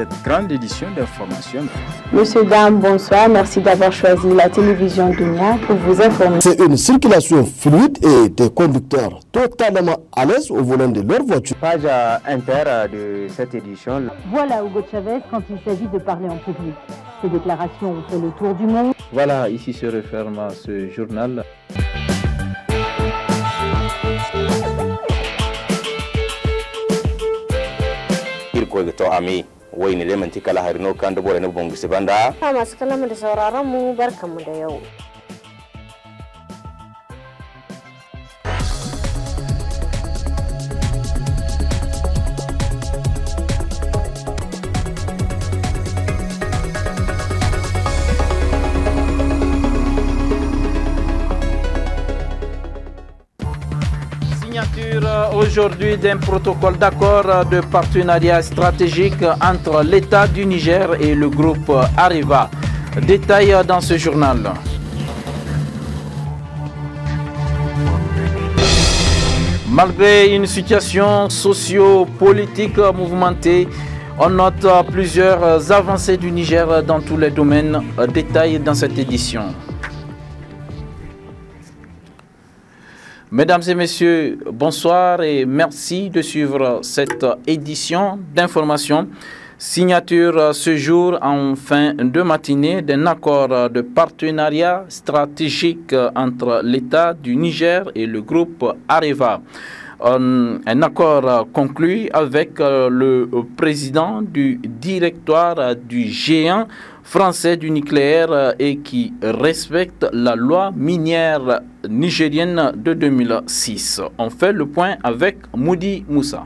cette grande édition d'information. Monsieur, dame, bonsoir. Merci d'avoir choisi la télévision Dunia pour vous informer. C'est une circulation fluide et des conducteurs totalement à l'aise au volant de leur voiture. Page inter de cette édition. Voilà Hugo Chavez quand il s'agit de parler en public. Ces déclarations ont fait le tour du monde. Voilà, ici se referme ce journal. To ami wai ne lemanti kala harino kan dubore na bongo sibanda masu kallon da sauraron mu barkanmu da yau. Aujourd'hui d'un protocole d'accord de partenariat stratégique entre l'État du Niger et le groupe Areva. Détail dans ce journal. Malgré une situation socio-politique mouvementée, on note plusieurs avancées du Niger dans tous les domaines. Détail dans cette édition. Mesdames et messieurs, bonsoir et merci de suivre cette édition d'information. Signature ce jour en fin de matinée d'un accord de partenariat stratégique entre l'État du Niger et le groupe Areva. Un accord conclu avec le président du directoire du géant français du nucléaire et qui respecte la loi minière nigérienne de 2006. On fait le point avec Moudi Moussa.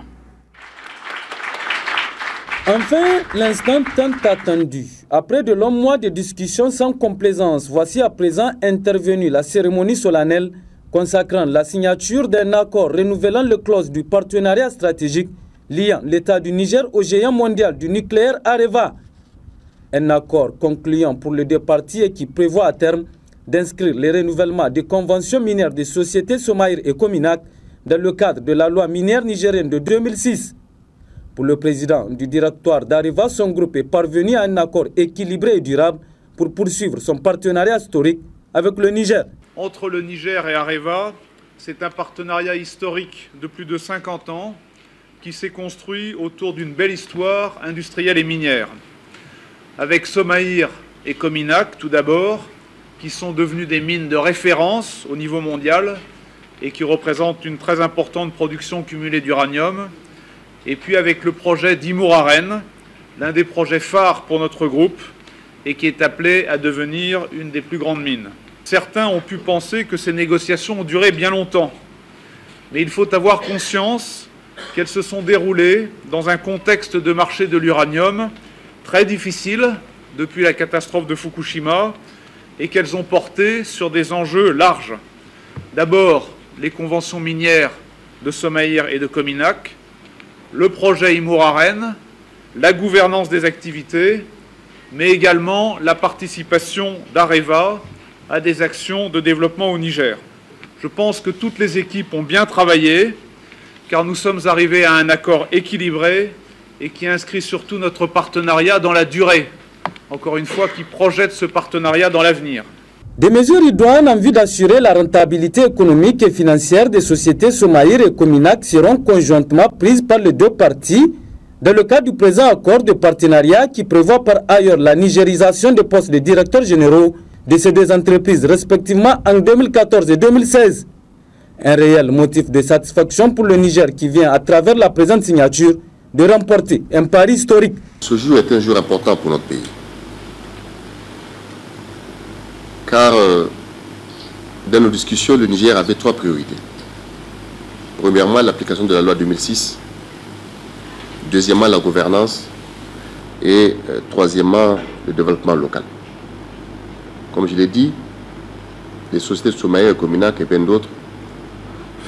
Enfin, l'instant tant attendu. Après de longs mois de discussions sans complaisance, voici à présent intervenue la cérémonie solennelle consacrant la signature d'un accord renouvelant les clauses du partenariat stratégique liant l'État du Niger au géant mondial du nucléaire Areva. Un accord concluant pour les deux parties et qui prévoit à terme d'inscrire les renouvellements des conventions minières des sociétés Somaïr et Cominac dans le cadre de la loi minière nigérienne de 2006. Pour le président du directoire d'Areva, son groupe est parvenu à un accord équilibré et durable pour poursuivre son partenariat historique avec le Niger. Entre le Niger et Areva, c'est un partenariat historique de plus de 50 ans qui s'est construit autour d'une belle histoire industrielle et minière. Avec Somaïr et Cominac, tout d'abord, qui sont devenus des mines de référence au niveau mondial et qui représentent une très importante production cumulée d'uranium. Et puis avec le projet d'Imouraren, l'un des projets phares pour notre groupe et qui est appelé à devenir une des plus grandes mines. Certains ont pu penser que ces négociations ont duré bien longtemps, mais il faut avoir conscience qu'elles se sont déroulées dans un contexte de marché de l'uranium très difficile depuis la catastrophe de Fukushima et qu'elles ont porté sur des enjeux larges. D'abord, les conventions minières de Somaïr et de Cominac, le projet Imouraren, la gouvernance des activités, mais également la participation d'Areva à des actions de développement au Niger. Je pense que toutes les équipes ont bien travaillé, car nous sommes arrivés à un accord équilibré et qui inscrit surtout notre partenariat dans la durée, encore une fois, qui projette ce partenariat dans l'avenir. Des mesures idoines en vue d'assurer la rentabilité économique et financière des sociétés Somaïr et Cominac seront conjointement prises par les deux parties dans le cadre du présent accord de partenariat qui prévoit par ailleurs la nigérisation des postes de directeurs généraux de ces deux entreprises respectivement en 2014 et 2016. Un réel motif de satisfaction pour le Niger qui vient à travers la présente signature de remporter un pari historique. Ce jour est un jour important pour notre pays. Car dans nos discussions, le Niger avait trois priorités. Premièrement, l'application de la loi 2006. Deuxièmement, la gouvernance. Et troisièmement, le développement local. Comme je l'ai dit, les sociétés de Somaïr et Cominac et bien d'autres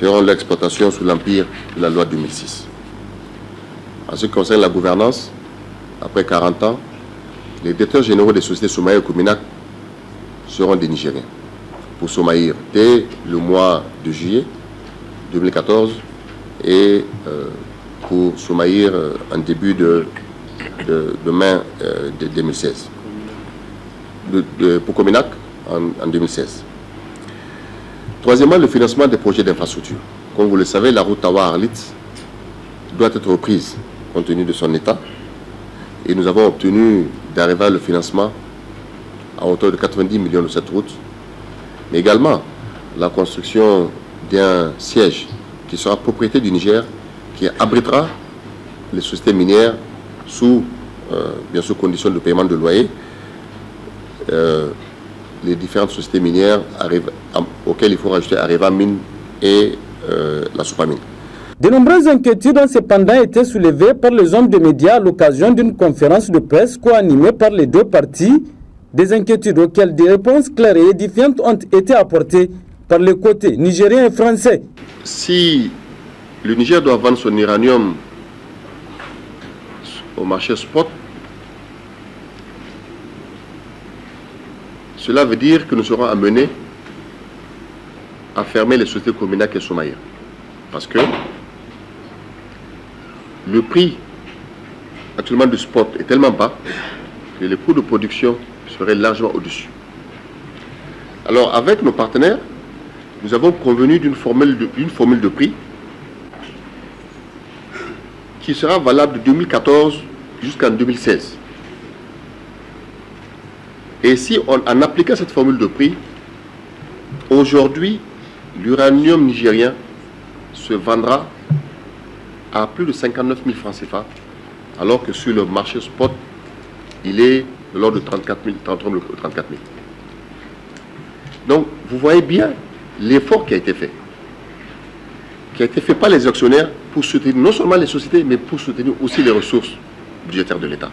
feront l'exploitation sous l'empire de la loi 2006. En ce qui concerne la gouvernance, après 40 ans, les directeurs généraux des sociétés Somaïr et Cominac seront des Nigériens. Pour Somaïr, dès le mois de juillet 2014 et pour Somaïr en début de de mai 2016, pour Cominac en 2016. Troisièmement, le financement des projets d'infrastructure. Comme vous le savez, la route Tawa-Arlit doit être reprise compte tenu de son état. Et nous avons obtenu d'arriver le financement à hauteur de 90 millions de cette route. Mais également la construction d'un siège qui sera propriété du Niger, qui abritera les sociétés minières sous, bien sûr, conditions de paiement de loyer. Les différentes sociétés minières auxquelles il faut rajouter Areva Mine et la Soupamine. De nombreuses inquiétudes ont cependant été soulevées par les hommes de médias à l'occasion d'une conférence de presse co-animée par les deux parties. Des inquiétudes auxquelles des réponses claires et édifiantes ont été apportées par les côtés nigériens et français. Si le Niger doit vendre son uranium au marché spot, cela veut dire que nous serons amenés à fermer les sociétés Cominac et Somaïa. Parce que le prix actuellement du spot est tellement bas que les coûts de production seraient largement au-dessus. Alors avec nos partenaires, nous avons convenu d'une formule de prix qui sera valable de 2014 jusqu'en 2016. Et si on en appliquait cette formule de prix, aujourd'hui, l'uranium nigérien se vendra à plus de 59 000 francs CFA, alors que sur le marché spot, il est de l'ordre de 34 000. Donc, vous voyez bien l'effort qui a été fait par les actionnaires pour soutenir non seulement les sociétés, mais pour soutenir aussi les ressources budgétaires de l'État.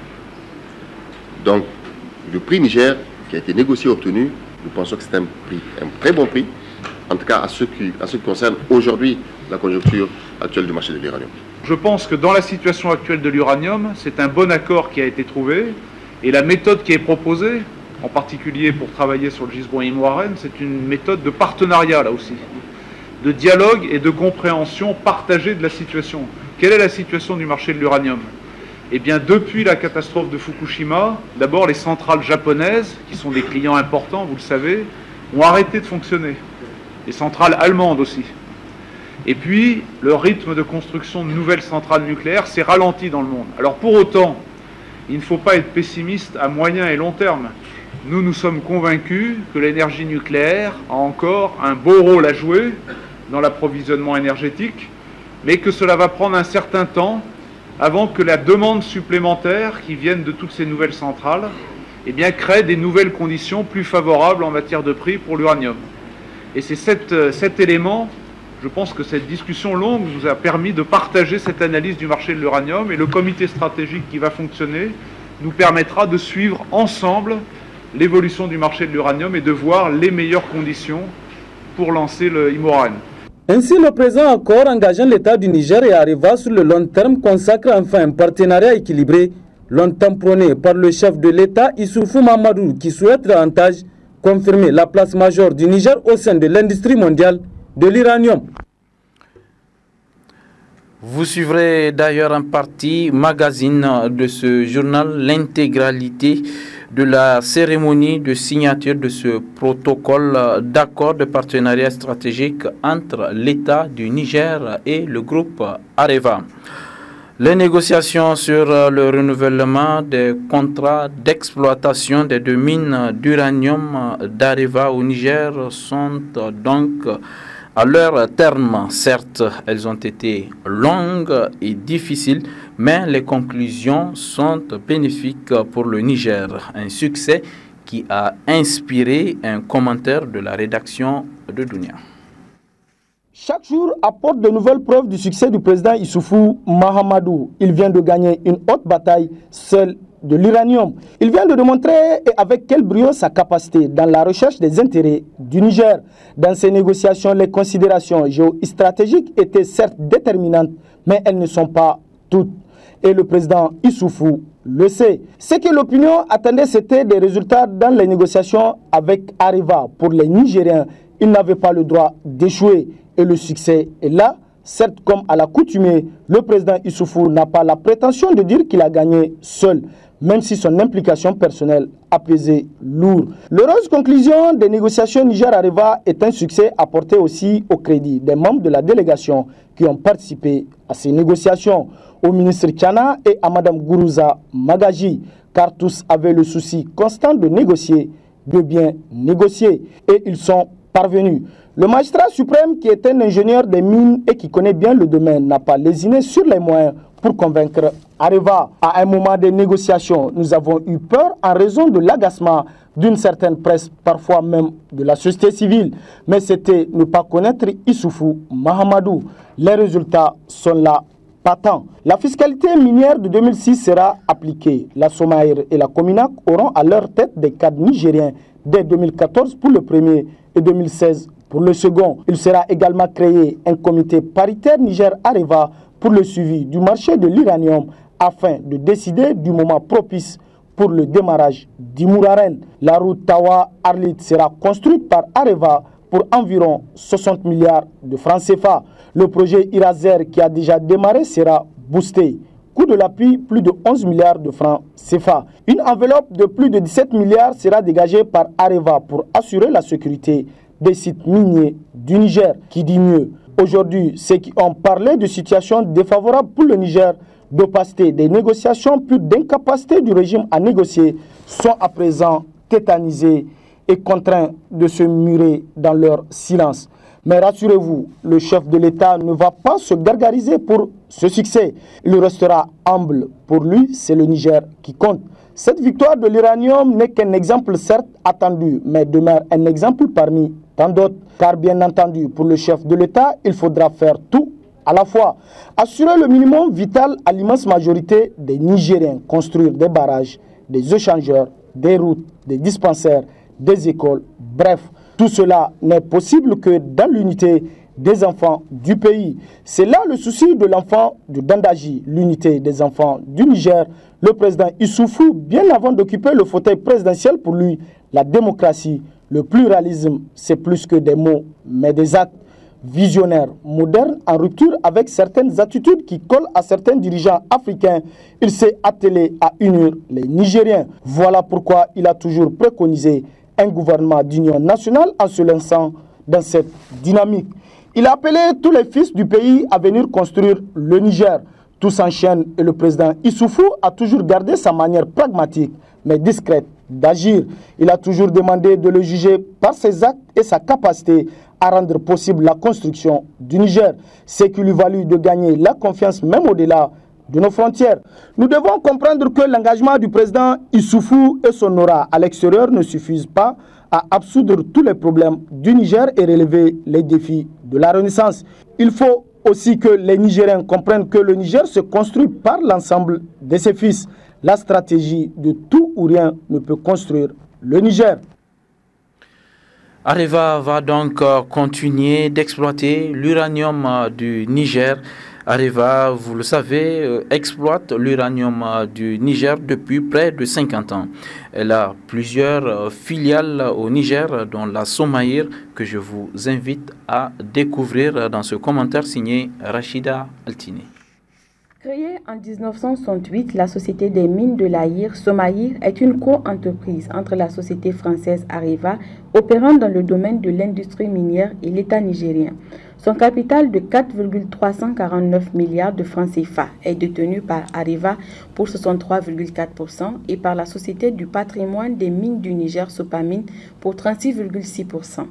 Donc, le prix Niger qui a été négocié et obtenu, nous pensons que c'est un très bon prix, en tout cas à ce qui concerne aujourd'hui la conjoncture actuelle du marché de l'uranium. Je pense que dans la situation actuelle de l'uranium, c'est un bon accord qui a été trouvé, et la méthode qui est proposée, en particulier pour travailler sur le gisement Imoaren, c'est une méthode de partenariat là aussi, de dialogue et de compréhension partagée de la situation. Quelle est la situation du marché de l'uranium ? Eh bien, depuis la catastrophe de Fukushima, d'abord les centrales japonaises, qui sont des clients importants, vous le savez, ont arrêté de fonctionner. Les centrales allemandes aussi. Et puis, le rythme de construction de nouvelles centrales nucléaires s'est ralenti dans le monde. Alors pour autant, il ne faut pas être pessimiste à moyen et long terme. Nous sommes convaincus que l'énergie nucléaire a encore un beau rôle à jouer dans l'approvisionnement énergétique, mais que cela va prendre un certain temps avant que la demande supplémentaire qui vienne de toutes ces nouvelles centrales crée des nouvelles conditions plus favorables en matière de prix pour l'uranium. Et c'est cet élément, je pense que cette discussion longue nous a permis de partager cette analyse du marché de l'uranium, et le comité stratégique qui va fonctionner nous permettra de suivre ensemble l'évolution du marché de l'uranium et de voir les meilleures conditions pour lancer le Imoaren. Ainsi, le présent accord engageant l'État du Niger et Areva sur le long terme consacre enfin un partenariat équilibré, longtemps prôné par le chef de l'État Issoufou Mahamadou, qui souhaite davantage confirmer la place majeure du Niger au sein de l'industrie mondiale de l'uranium. Vous suivrez d'ailleurs en partie magazine de ce journal l'intégralité de la cérémonie de signature de ce protocole d'accord de partenariat stratégique entre l'État du Niger et le groupe Areva. Les négociations sur le renouvellement des contrats d'exploitation des deux mines d'uranium d'Areva au Niger sont donc à leur terme. Certes, elles ont été longues et difficiles, mais les conclusions sont bénéfiques pour le Niger. Un succès qui a inspiré un commentaire de la rédaction de Dunia. Chaque jour apporte de nouvelles preuves du succès du président Issoufou Mahamadou. Il vient de gagner une haute bataille, celle de l'uranium. Il vient de démontrer avec quel brio sa capacité dans la recherche des intérêts du Niger. Dans ces négociations, les considérations géostratégiques étaient certes déterminantes, mais elles ne sont pas toutes. Et le président Issoufou le sait. Ce que l'opinion attendait, c'était des résultats dans les négociations avec Areva. Pour les Nigériens, ils n'avaient pas le droit d'échouer. Et le succès est là, Certes, comme à l'accoutumée, le président Issoufou n'a pas la prétention de dire qu'il a gagné seul, même si son implication personnelle a pesé lourd. L'heureuse conclusion des négociations Niger-Areva est un succès apporté aussi au crédit des membres de la délégation qui ont participé à ces négociations, au ministre Tchana et à Mme Gourouza Magaji, car tous avaient le souci constant de négocier, de bien négocier, et ils sont parvenus. Le magistrat suprême, qui est un ingénieur des mines et qui connaît bien le domaine, n'a pas lésiné sur les moyens pour convaincre Areva. À un moment des négociations, nous avons eu peur en raison de l'agacement d'une certaine presse, parfois même de la société civile. Mais c'était ne pas connaître Issoufou Mahamadou. Les résultats sont là, patents. La fiscalité minière de 2006 sera appliquée. La Somaïr et la Cominac auront à leur tête des cadres nigériens dès 2014 pour le premier et 2016 pour le second. Il sera également créé un comité paritaire Niger-Areva pour le suivi du marché de l'uranium afin de décider du moment propice pour le démarrage d'Imouraren. La route Tawa-Arlit sera construite par Areva pour environ 60 milliards de francs CFA. Le projet Irazer qui a déjà démarré sera boosté. Coût de l'appui, plus de 11 milliards de francs CFA. Une enveloppe de plus de 17 milliards sera dégagée par Areva pour assurer la sécurité des sites miniers du Niger. Qui dit mieux? Aujourd'hui, ceux qui ont parlé de situation défavorable pour le Niger, d'opacité des négociations, puis d'incapacité du régime à négocier, sont à présent tétanisés et contraints de se murer dans leur silence. Mais rassurez-vous, le chef de l'État ne va pas se gargariser pour ce succès. Il restera humble. Pour lui, c'est le Niger qui compte. Cette victoire de l'uranium n'est qu'un exemple certes attendu, mais demeure un exemple parmi tant d'autres. Car bien entendu, pour le chef de l'État, il faudra faire tout à la fois. Assurer le minimum vital à l'immense majorité des Nigériens, construire des barrages, des échangeurs, des routes, des dispensaires, des écoles, bref. Tout cela n'est possible que dans l'unité des enfants du pays. C'est là le souci de l'enfant de Dandaji, l'unité des enfants du Niger. Le président Issoufou, bien avant d'occuper le fauteuil présidentiel, pour lui, la démocratie, le pluralisme, c'est plus que des mots, mais des actes. Visionnaire, moderne, en rupture avec certaines attitudes qui collent à certains dirigeants africains, il s'est attelé à unir les Nigériens. Voilà pourquoi il a toujours préconisé un gouvernement d'union nationale en se lançant dans cette dynamique. Il a appelé tous les fils du pays à venir construire le Niger. Tout s'enchaîne et le président Issoufou a toujours gardé sa manière pragmatique mais discrète d'agir. Il a toujours demandé de le juger par ses actes et sa capacité à rendre possible la construction du Niger, ce qui lui valut de gagner la confiance même au-delà de nos frontières. Nous devons comprendre que l'engagement du président Issoufou et son aura à l'extérieur ne suffisent pas à absoudre tous les problèmes du Niger et relever les défis de la Renaissance. Il faut aussi que les Nigériens comprennent que le Niger se construit par l'ensemble de ses fils. La stratégie de tout ou rien ne peut construire le Niger. Areva va donc continuer d'exploiter l'uranium du Niger. Areva, vous le savez, exploite l'uranium du Niger depuis près de 50 ans. Elle a plusieurs filiales au Niger, dont la Somaïr, que je vous invite à découvrir dans ce commentaire signé Rachida Altine. Créée en 1968, la Société des mines de l'Aïr, Somaïr, est une co-entreprise entre la société française Areva, opérant dans le domaine de l'industrie minière, et l'État nigérien. Son capital de 4,349 milliards de francs CFA est détenu par Areva pour 63,4% et par la Société du patrimoine des mines du Niger, Sopamine, pour 36,6%.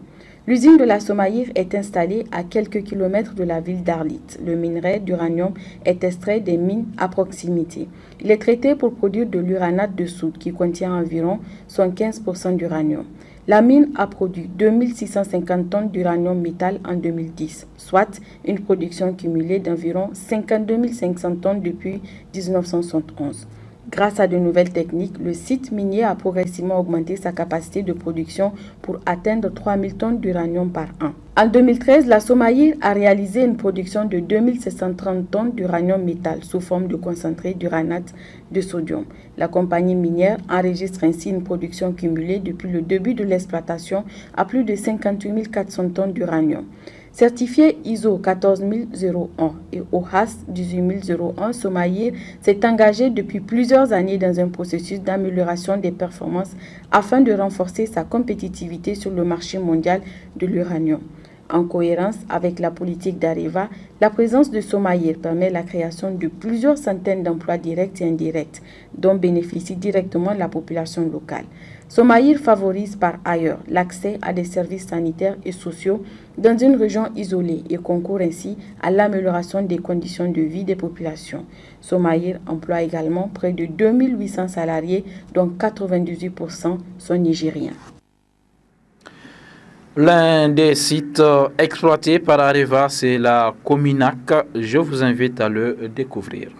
L'usine de la Somaïr est installée à quelques kilomètres de la ville d'Arlit. Le minerai d'uranium est extrait des mines à proximité. Il est traité pour produire de l'uranate de soude qui contient environ 75% d'uranium. La mine a produit 2650 tonnes d'uranium métal en 2010, soit une production cumulée d'environ 52 500 tonnes depuis 1971. Grâce à de nouvelles techniques, le site minier a progressivement augmenté sa capacité de production pour atteindre 3000 tonnes d'uranium par an. En 2013, la Somaïr a réalisé une production de 2730 tonnes d'uranium métal sous forme de concentré d'uranate de sodium. La compagnie minière enregistre ainsi une production cumulée depuis le début de l'exploitation à plus de 58 400 tonnes d'uranium. Certifié ISO 14001 et OHAS 18001, Somaïr s'est engagé depuis plusieurs années dans un processus d'amélioration des performances afin de renforcer sa compétitivité sur le marché mondial de l'uranium. En cohérence avec la politique d'Areva, la présence de Somaïr permet la création de plusieurs centaines d'emplois directs et indirects, dont bénéficie directement la population locale. Somaïr favorise par ailleurs l'accès à des services sanitaires et sociaux dans une région isolée et concourt ainsi à l'amélioration des conditions de vie des populations. Somaïr emploie également près de 2800 salariés, dont 98% sont nigériens. L'un des sites exploités par Areva, c'est la Cominac. Je vous invite à le découvrir.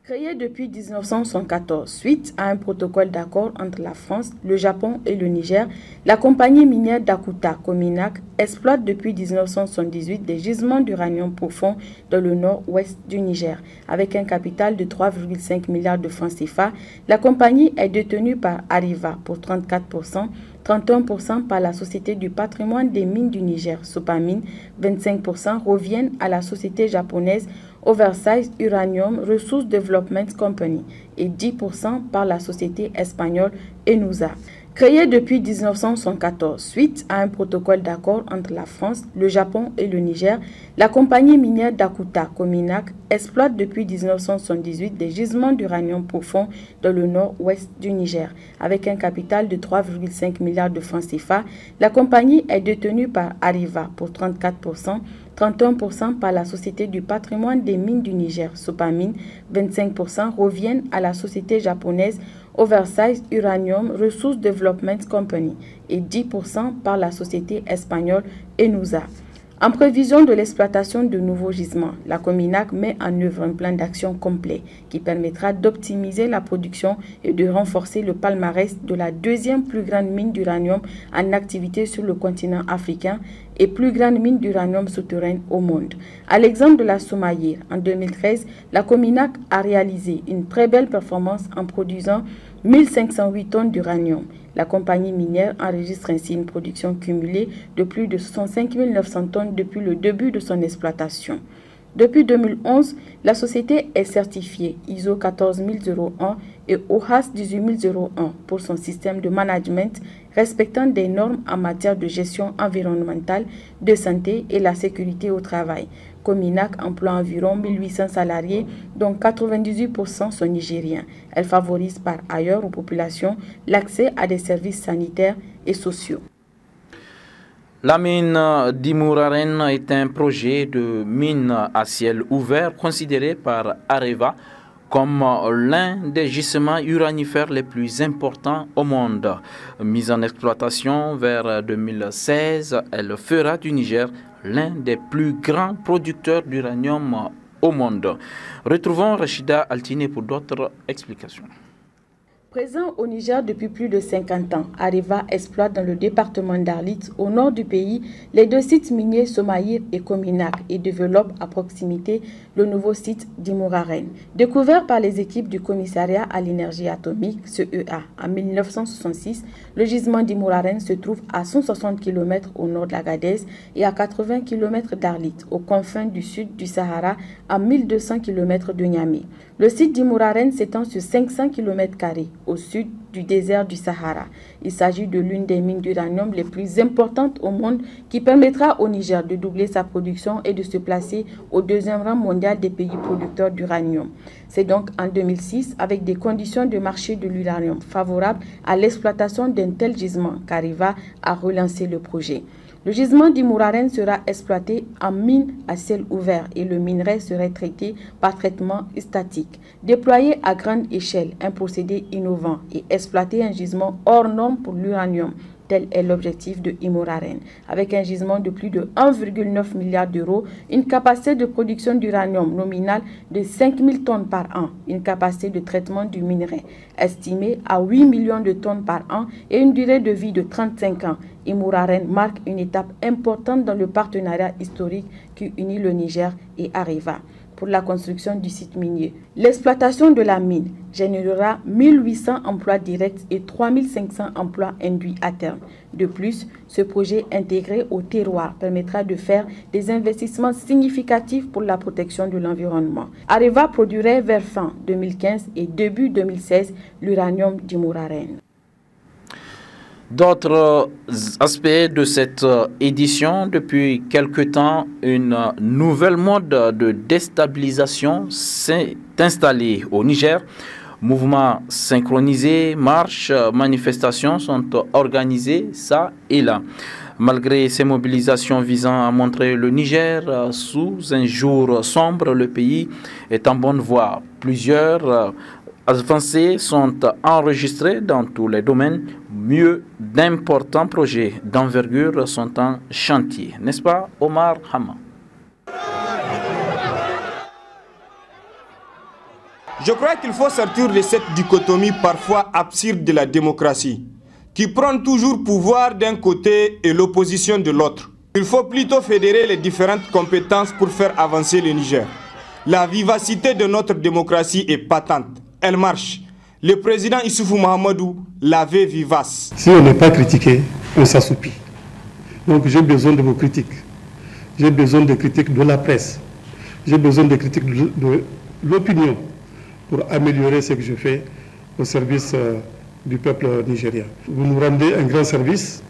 Créée depuis 1974, suite à un protocole d'accord entre la France, le Japon et le Niger, la compagnie minière d'Akuta, Cominac, exploite depuis 1978 des gisements d'uranium profond dans le nord-ouest du Niger. Avec un capital de 3,5 milliards de francs CFA, la compagnie est détenue par Areva pour 34%, 31% par la Société du patrimoine des mines du Niger, Sopamine, 25% reviennent à la société japonaise Oversize Uranium Resource Development Company et 10% par la société espagnole Enusa. Créée depuis 1974, suite à un protocole d'accord entre la France, le Japon et le Niger, la compagnie minière d'Akuta, Cominac, exploite depuis 1978 des gisements d'uranium profond dans le nord-ouest du Niger. Avec un capital de 3,5 milliards de francs CFA, la compagnie est détenue par Areva pour 34%, 31% par la Société du patrimoine des mines du Niger, Sopamine, 25% reviennent à la société japonaise Oversize Uranium Resource Development Company et 10% par la société espagnole Enusa. En prévision de l'exploitation de nouveaux gisements, la Cominac met en œuvre un plan d'action complet qui permettra d'optimiser la production et de renforcer le palmarès de la deuxième plus grande mine d'uranium en activité sur le continent africain et plus grande mine d'uranium souterraine au monde. À l'exemple de la Somaïr, en 2013, la Cominac a réalisé une très belle performance en produisant 1508 tonnes d'uranium. La compagnie minière enregistre ainsi une production cumulée de plus de 65 900 tonnes depuis le début de son exploitation. Depuis 2011, la société est certifiée ISO 14001 et OHAS 18001 pour son système de management respectant des normes en matière de gestion environnementale, de santé et la sécurité au travail. Cominac emploie environ 1800 salariés, dont 98% sont nigériens. Elle favorise par ailleurs aux populations l'accès à des services sanitaires et sociaux. La mine d'Imouraren est un projet de mine à ciel ouvert considéré par Areva comme l'un des gisements uranifères les plus importants au monde. Mise en exploitation vers 2016, elle fera du Niger l'un des plus grands producteurs d'uranium au monde. Retrouvons Rachida Altine pour d'autres explications. Présent au Niger depuis plus de 50 ans, Areva exploite dans le département d'Arlit, au nord du pays, les deux sites miniers Somaïr et Cominac et développe à proximité le nouveau site d'Imouraren. Découvert par les équipes du commissariat à l'énergie atomique, CEA, en 1966, le gisement d'Imouraren se trouve à 160 km au nord d'Agadez et à 80 km d'Arlit, aux confins du sud du Sahara, à 1200 km de Niamey. Le site d'Imouraren s'étend sur 500 km² au sud du désert du Sahara. Il s'agit de l'une des mines d'uranium les plus importantes au monde qui permettra au Niger de doubler sa production et de se placer au deuxième rang mondial des pays producteurs d'uranium. C'est donc en 2006, avec des conditions de marché de l'uranium favorables à l'exploitation d'un tel gisement qu'Areva a relancé le projet. Le gisement d'Imouraren sera exploité en mine à ciel ouvert et le minerai serait traité par traitement statique. Déployer à grande échelle un procédé innovant et exploiter un gisement hors norme pour l'uranium Tel est l'objectif de Imouraren. Avec un gisement de plus de 1,9 milliard d'euros, une capacité de production d'uranium nominale de 5 000 tonnes par an, une capacité de traitement du minerai estimée à 8 millions de tonnes par an et une durée de vie de 35 ans. Imouraren marque une étape importante dans le partenariat historique qui unit le Niger et Areva pour la construction du site minier. L'exploitation de la mine générera 1800 emplois directs et 3500 emplois induits à terme. De plus, ce projet intégré au terroir permettra de faire des investissements significatifs pour la protection de l'environnement. Areva produirait vers fin 2015 et début 2016 l'uranium d'Imouraren. D'autres aspects de cette édition, depuis quelque temps, une nouvelle mode de déstabilisation s'est installée au Niger. Mouvements synchronisés, marches, manifestations sont organisées ça et là. Malgré ces mobilisations visant à montrer le Niger sous un jour sombre, le pays est en bonne voie. Plusieurs avancées sont enregistrées dans tous les domaines. Mieux, d'importants projets d'envergure sont en chantier. N'est-ce pas, Omar Hama? Je crois qu'il faut sortir de cette dichotomie parfois absurde de la démocratie, qui prend toujours pouvoir d'un côté et l'opposition de l'autre. Il faut plutôt fédérer les différentes compétences pour faire avancer le Niger. La vivacité de notre démocratie est patente. Elle marche. Le président Issoufou Mahamadou l'avait vivace. Si on n'est pas critiqué, on s'assoupit. Donc j'ai besoin de vos critiques. J'ai besoin de critiques de la presse. J'ai besoin de critiques de l'opinion pour améliorer ce que je fais au service du peuple nigérien. Vous nous rendez un grand service.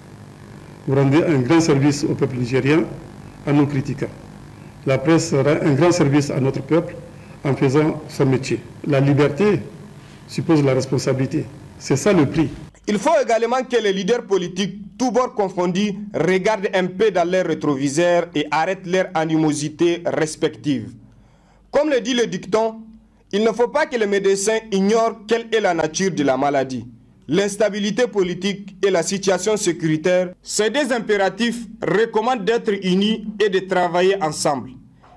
Vous rendez un grand service au peuple nigérien en nous critiquant. La presse rend un grand service à notre peuple en faisant son métier. La liberté suppose la responsabilité. C'est ça le prix. Il faut également que les leaders politiques, tous bords confondus, regardent un peu dans leurs rétroviseurs et arrêtent leur animosité respective. Comme le dit le dicton, il ne faut pas que les médecins ignorent quelle est la nature de la maladie. L'instabilité politique et la situation sécuritaire, ces deux impératifs recommandent d'être unis et de travailler ensemble.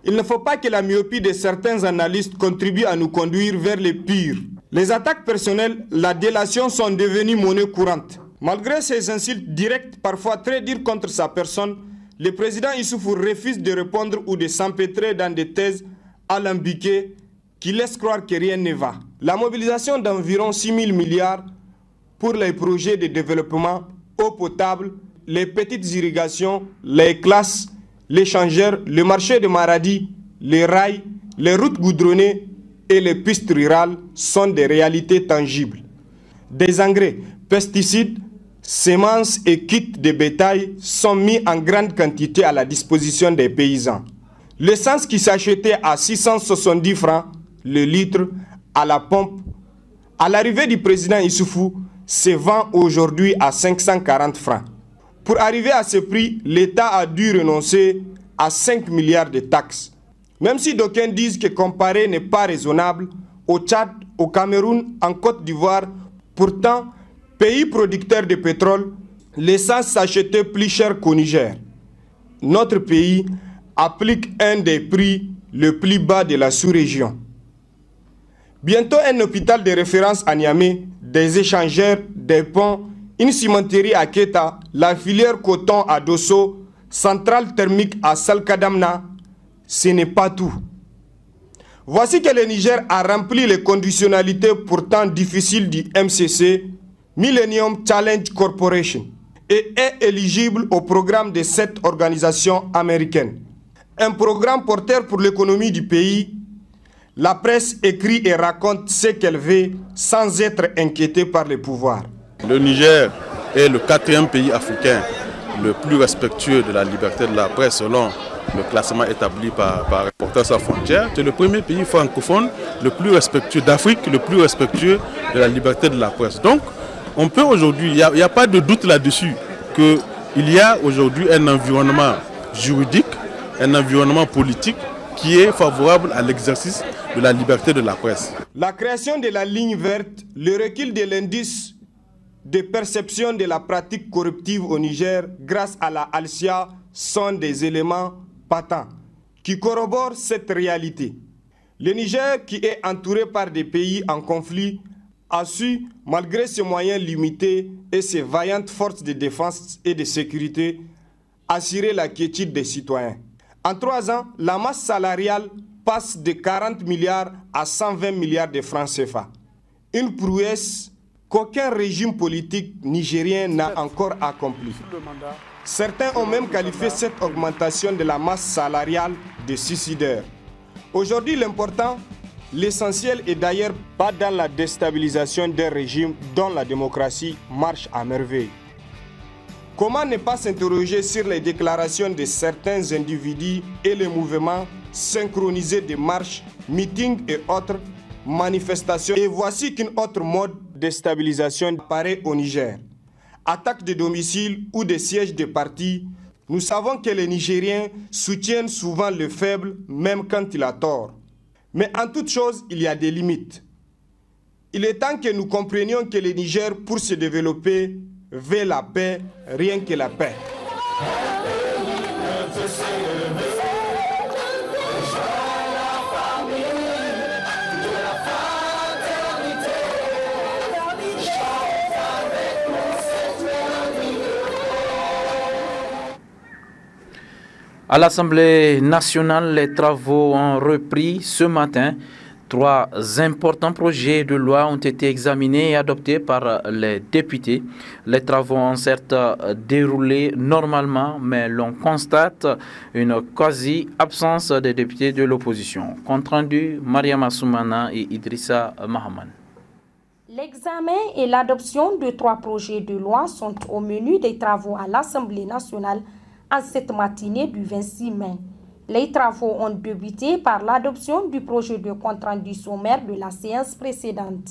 Il ne faut pas que la myopie de certains analystes contribue à nous conduire vers le pire. Les attaques personnelles, la délation sont devenues monnaie courante. Malgré ces insultes directes, parfois très dures contre sa personne, le président Issoufou refuse de répondre ou de s'empêtrer dans des thèses alambiquées qui laissent croire que rien ne va. La mobilisation d'environ 6 000 milliards pour les projets de développement, eau potable, les petites irrigations, les classes, l'échangeur, le marché de Maradi, les rails, les routes goudronnées et les pistes rurales sont des réalités tangibles. Des engrais, pesticides, semences et kits de bétail sont mis en grande quantité à la disposition des paysans. L'essence qui s'achetait à 670 francs le litre à la pompe, à l'arrivée du président Issoufou, se vend aujourd'hui à 540 francs. Pour arriver à ce prix, l'État a dû renoncer à 5 milliards de taxes. Même si d'aucuns disent que comparer n'est pas raisonnable, au Tchad, au Cameroun, en Côte d'Ivoire, pourtant, pays producteur de pétrole, l'essence s'achetait plus cher qu'au Niger. Notre pays applique un des prix les plus bas de la sous-région. Bientôt un hôpital de référence à Niamey, des échangeurs, des ponts, une cimenterie à Keta, la filière coton à Dosso, centrale thermique à Salkadamna, ce n'est pas tout. Voici que le Niger a rempli les conditionnalités pourtant difficiles du MCC, Millennium Challenge Corporation, et est éligible au programme de cette organisation américaine. Un programme porteur pour l'économie du pays. La presse écrit et raconte ce qu'elle veut sans être inquiétée par les pouvoirs. Le Niger est le 4e pays africain le plus respectueux de la liberté de la presse selon le classement établi par Reporters sans frontières. C'est le premier pays francophone le plus respectueux d'Afrique, le plus respectueux de la liberté de la presse. Donc, on peut aujourd'hui, il n'y a pas de doute là-dessus, qu'il y a aujourd'hui un environnement juridique, un environnement politique qui est favorable à l'exercice de la liberté de la presse. La création de la ligne verte, le recul de l'indice de perception de la pratique corruptive au Niger grâce à la Alcia sont des éléments patents qui corroborent cette réalité. Le Niger, qui est entouré par des pays en conflit, a su, malgré ses moyens limités et ses vaillantes forces de défense et de sécurité, assurer la quiétude des citoyens. En 3 ans, la masse salariale passe de 40 milliards à 120 milliards de francs CFA. Une prouesse qu'aucun régime politique nigérien n'a encore accompli. Certains ont même qualifié cette augmentation de la masse salariale de suicidaire. Aujourd'hui, l'important, l'essentiel est d'ailleurs pas dans la déstabilisation d'un régime dont la démocratie marche à merveille. Comment ne pas s'interroger sur les déclarations de certains individus et les mouvements synchronisés de marches, meetings et autres manifestations. Et voici qu'une autre mode de déstabilisation apparaît au Niger. Attaque de domicile ou de sièges de partis. Nous savons que les Nigériens soutiennent souvent le faible, même quand il a tort. Mais en toute chose, il y a des limites. Il est temps que nous comprenions que le Niger, pour se développer, veut la paix, rien que la paix. À l'Assemblée nationale, les travaux ont repris ce matin. 3 importants projets de loi ont été examinés et adoptés par les députés. Les travaux ont certes déroulé normalement, mais l'on constate une quasi-absence des députés de l'opposition. Compte rendu, Mariama Soumana et Idrissa Mahaman. L'examen et l'adoption de 3 projets de loi sont au menu des travaux à l'Assemblée nationale en cette matinée du 26 mai. Les travaux ont débuté par l'adoption du projet de compte-rendu sommaire de la séance précédente.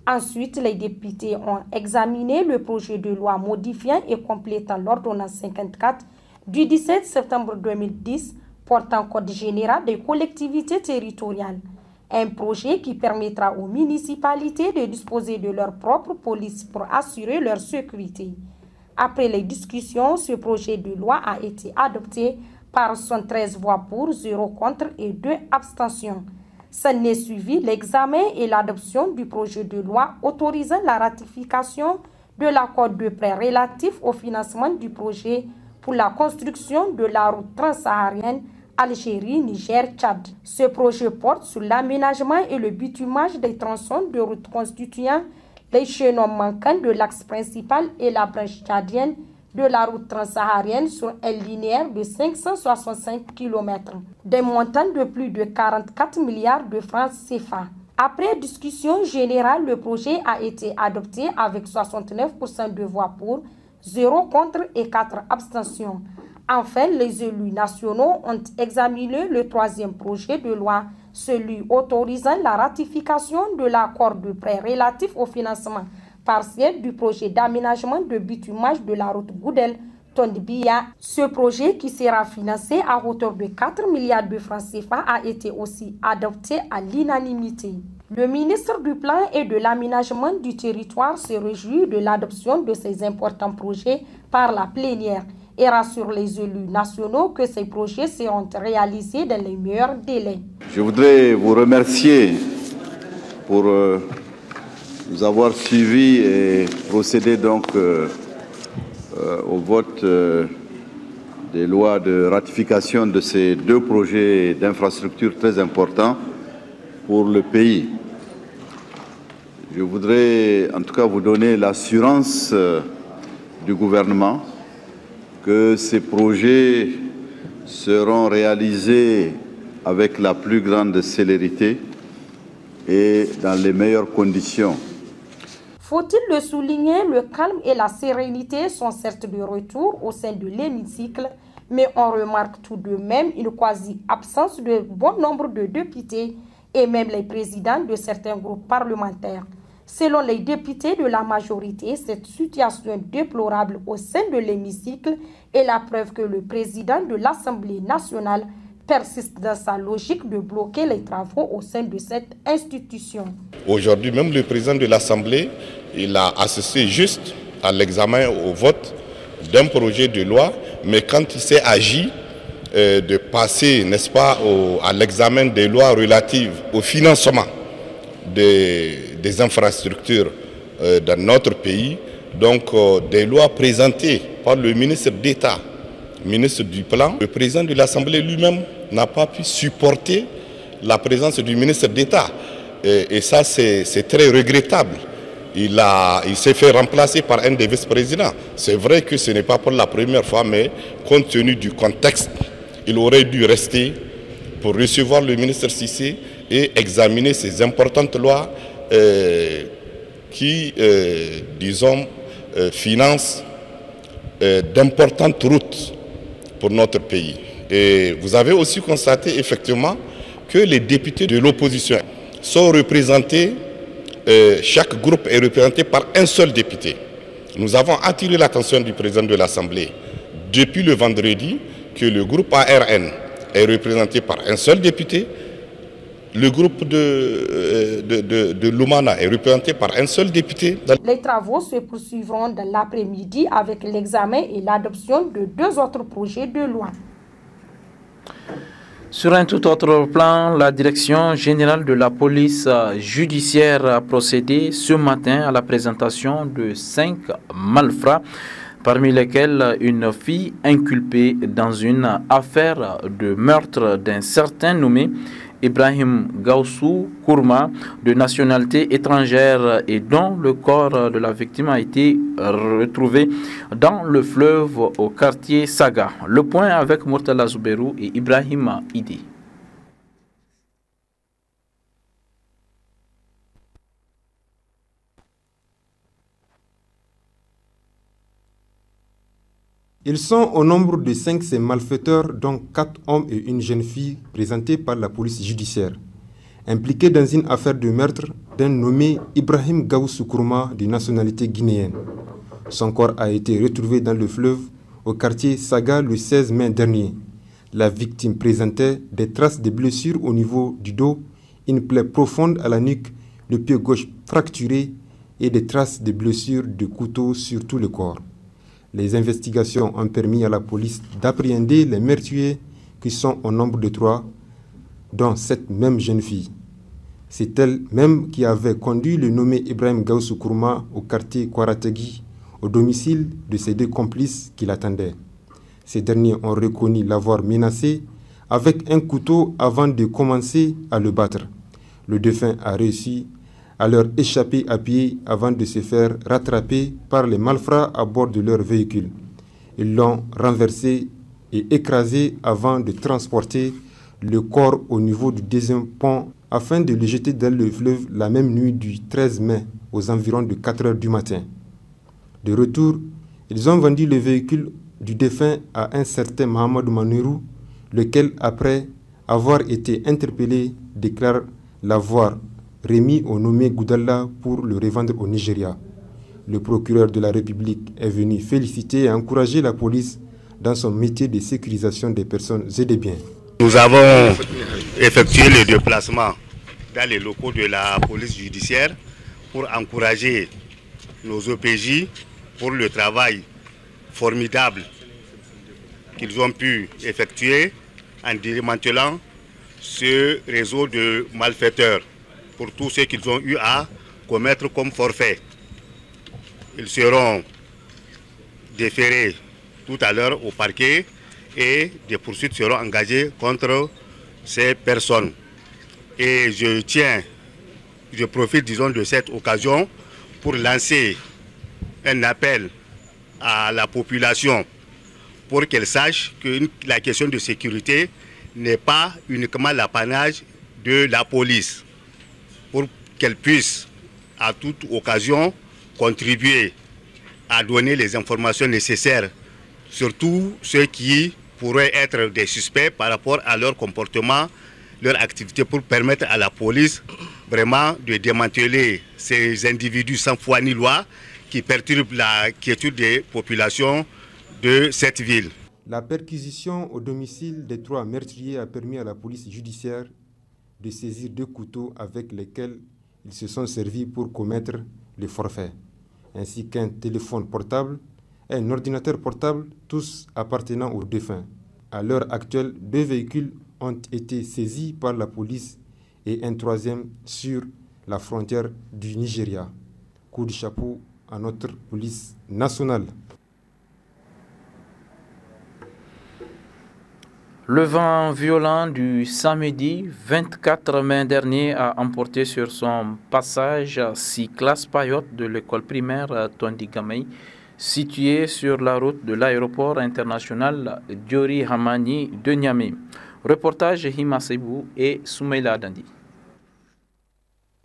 Ensuite, les députés ont examiné le projet de loi modifiant et complétant l'ordonnance 54 du 17 septembre 2010 portant code général des collectivités territoriales. Un projet qui permettra aux municipalités de disposer de leur propre police pour assurer leur sécurité. Après les discussions, ce projet de loi a été adopté par 113 voix pour, 0 contre et 2 abstentions. S'en est suivi l'examen et l'adoption du projet de loi autorisant la ratification de l'accord de prêt relatif au financement du projet pour la construction de la route transsaharienne Algérie-Niger-Tchad. Ce projet porte sur l'aménagement et le bitumage des tronçons de route constituant les chaînons manquants de l'axe principal et la branche tchadienne de la route transsaharienne sur un linéaire de 565 km, des montants de plus de 44 milliards de francs CFA. Après discussion générale, le projet a été adopté avec 69% de voix pour, 0 contre et 4 abstentions. Enfin, les élus nationaux ont examiné le 3e projet de loi, celui autorisant la ratification de l'accord de prêt relatif au financement partiel du projet d'aménagement de bitumage de la route Goudel-Tondibia. Ce projet, qui sera financé à hauteur de 4 milliards de francs CFA, a été aussi adopté à l'unanimité. Le ministre du Plan et de l'Aménagement du territoire se réjouit de l'adoption de ces importants projets par la plénière et rassure les élus nationaux que ces projets seront réalisés dans les meilleurs délais. Je voudrais vous remercier pour nous avoir suivis et procéder donc au vote des lois de ratification de ces 2 projets d'infrastructures très importants pour le pays. Je voudrais en tout cas vous donner l'assurance du gouvernement que ces projets seront réalisés avec la plus grande célérité et dans les meilleures conditions. Faut-il le souligner, le calme et la sérénité sont certes de retour au sein de l'hémicycle, mais on remarque tout de même une quasi-absence de bon nombre de députés et même les présidents de certains groupes parlementaires. Selon les députés de la majorité, cette situation déplorable au sein de l'hémicycle est la preuve que le président de l'Assemblée nationale persiste dans sa logique de bloquer les travaux au sein de cette institution. Aujourd'hui, même le président de l'Assemblée, il a assisté juste à l'examen, au vote d'un projet de loi, mais quand il s'est agi de passer, n'est-ce pas, à l'examen des lois relatives au financement des infrastructures dans notre pays, donc des lois présentées par le ministre d'État, ministre du Plan, le président de l'Assemblée lui-même n'a pas pu supporter la présence du ministre d'État. Et ça, c'est très regrettable. Il s'est fait remplacer par un des vice-présidents. C'est vrai que ce n'est pas pour la première fois, mais compte tenu du contexte, il aurait dû rester pour recevoir le ministre Cissé et examiner ces importantes lois qui, disons, financent d'importantes routes pour notre pays. Et vous avez aussi constaté effectivement que les députés de l'opposition sont représentés, chaque groupe est représenté par un seul député. Nous avons attiré l'attention du président de l'Assemblée depuis le vendredi que le groupe ARN est représenté par un seul député, le groupe de Lumana est représenté par un seul député. Les travaux se poursuivront dans l'après-midi avec l'examen et l'adoption de 2 autres projets de loi. Sur un tout autre plan, la Direction générale de la police judiciaire a procédé ce matin à la présentation de 5 malfrats, parmi lesquels une fille inculpée dans une affaire de meurtre d'un certain nommé Ibrahim Gaussou Kourma, de nationalité étrangère et dont le corps de la victime a été retrouvé dans le fleuve au quartier Saga. Le point avec Murtala Zouberou et Ibrahim Idi. Ils sont au nombre de 5 ces malfaiteurs, dont 4 hommes et une jeune fille, présentés par la police judiciaire, impliqués dans une affaire de meurtre d'un nommé Ibrahim Gaussou Kourma, de nationalité guinéenne. Son corps a été retrouvé dans le fleuve au quartier Saga le 16 mai dernier. La victime présentait des traces de blessures au niveau du dos, une plaie profonde à la nuque, le pied gauche fracturé et des traces de blessures de couteau sur tout le corps. Les investigations ont permis à la police d'appréhender les meurtriers qui sont au nombre de 3, dont cette même jeune fille. C'est elle même qui avait conduit le nommé Ibrahim Gaussou Kourma au quartier Kwarategi, au domicile de ses 2 complices qui l'attendaient. Ces derniers ont reconnu l'avoir menacé avec un couteau avant de commencer à le battre. Le défunt a réussi à leur échapper à pied avant de se faire rattraper par les malfrats à bord de leur véhicule. Ils l'ont renversé et écrasé avant de transporter le corps au niveau du 2e pont afin de le jeter dans le fleuve la même nuit du 13 mai aux environs de 4 heures du matin. De retour, ils ont vendu le véhicule du défunt à un certain Mohamed Manerou, lequel, après avoir été interpellé, déclare l'avoir remis au nommé Goudalla pour le revendre au Nigeria. Le procureur de la République est venu féliciter et encourager la police dans son métier de sécurisation des personnes et des biens. Nous avons effectué le déplacement dans les locaux de la police judiciaire pour encourager nos OPJ pour le travail formidable qu'ils ont pu effectuer en démantelant ce réseau de malfaiteurs pour tout ce qu'ils ont eu à commettre comme forfait. Ils seront déférés tout à l'heure au parquet et des poursuites seront engagées contre ces personnes. Et je profite, disons, de cette occasion pour lancer un appel à la population pour qu'elle sache que la question de sécurité n'est pas uniquement l'apanage de la police, pour qu'elle puisse à toute occasion contribuer à donner les informations nécessaires, surtout ceux qui pourraient être des suspects par rapport à leur comportement, leur activité, pour permettre à la police vraiment de démanteler ces individus sans foi ni loi qui perturbent la quiétude des populations de cette ville. La perquisition au domicile des 3 meurtriers a permis à la police judiciaire de saisir 2 couteaux avec lesquels ils se sont servis pour commettre les forfaits, ainsi qu'un téléphone portable et un ordinateur portable, tous appartenant aux défunts. À l'heure actuelle, 2 véhicules ont été saisis par la police et un 3e sur la frontière du Nigeria. Coup de chapeau à notre police nationale. Le vent violent du samedi 24 mai dernier a emporté sur son passage 6 classes payotes de l'école primaire Tondigamay, située sur la route de l'aéroport international Diori Hamani de Niamey. Reportage Hima Sebou et Soumeila Dandi.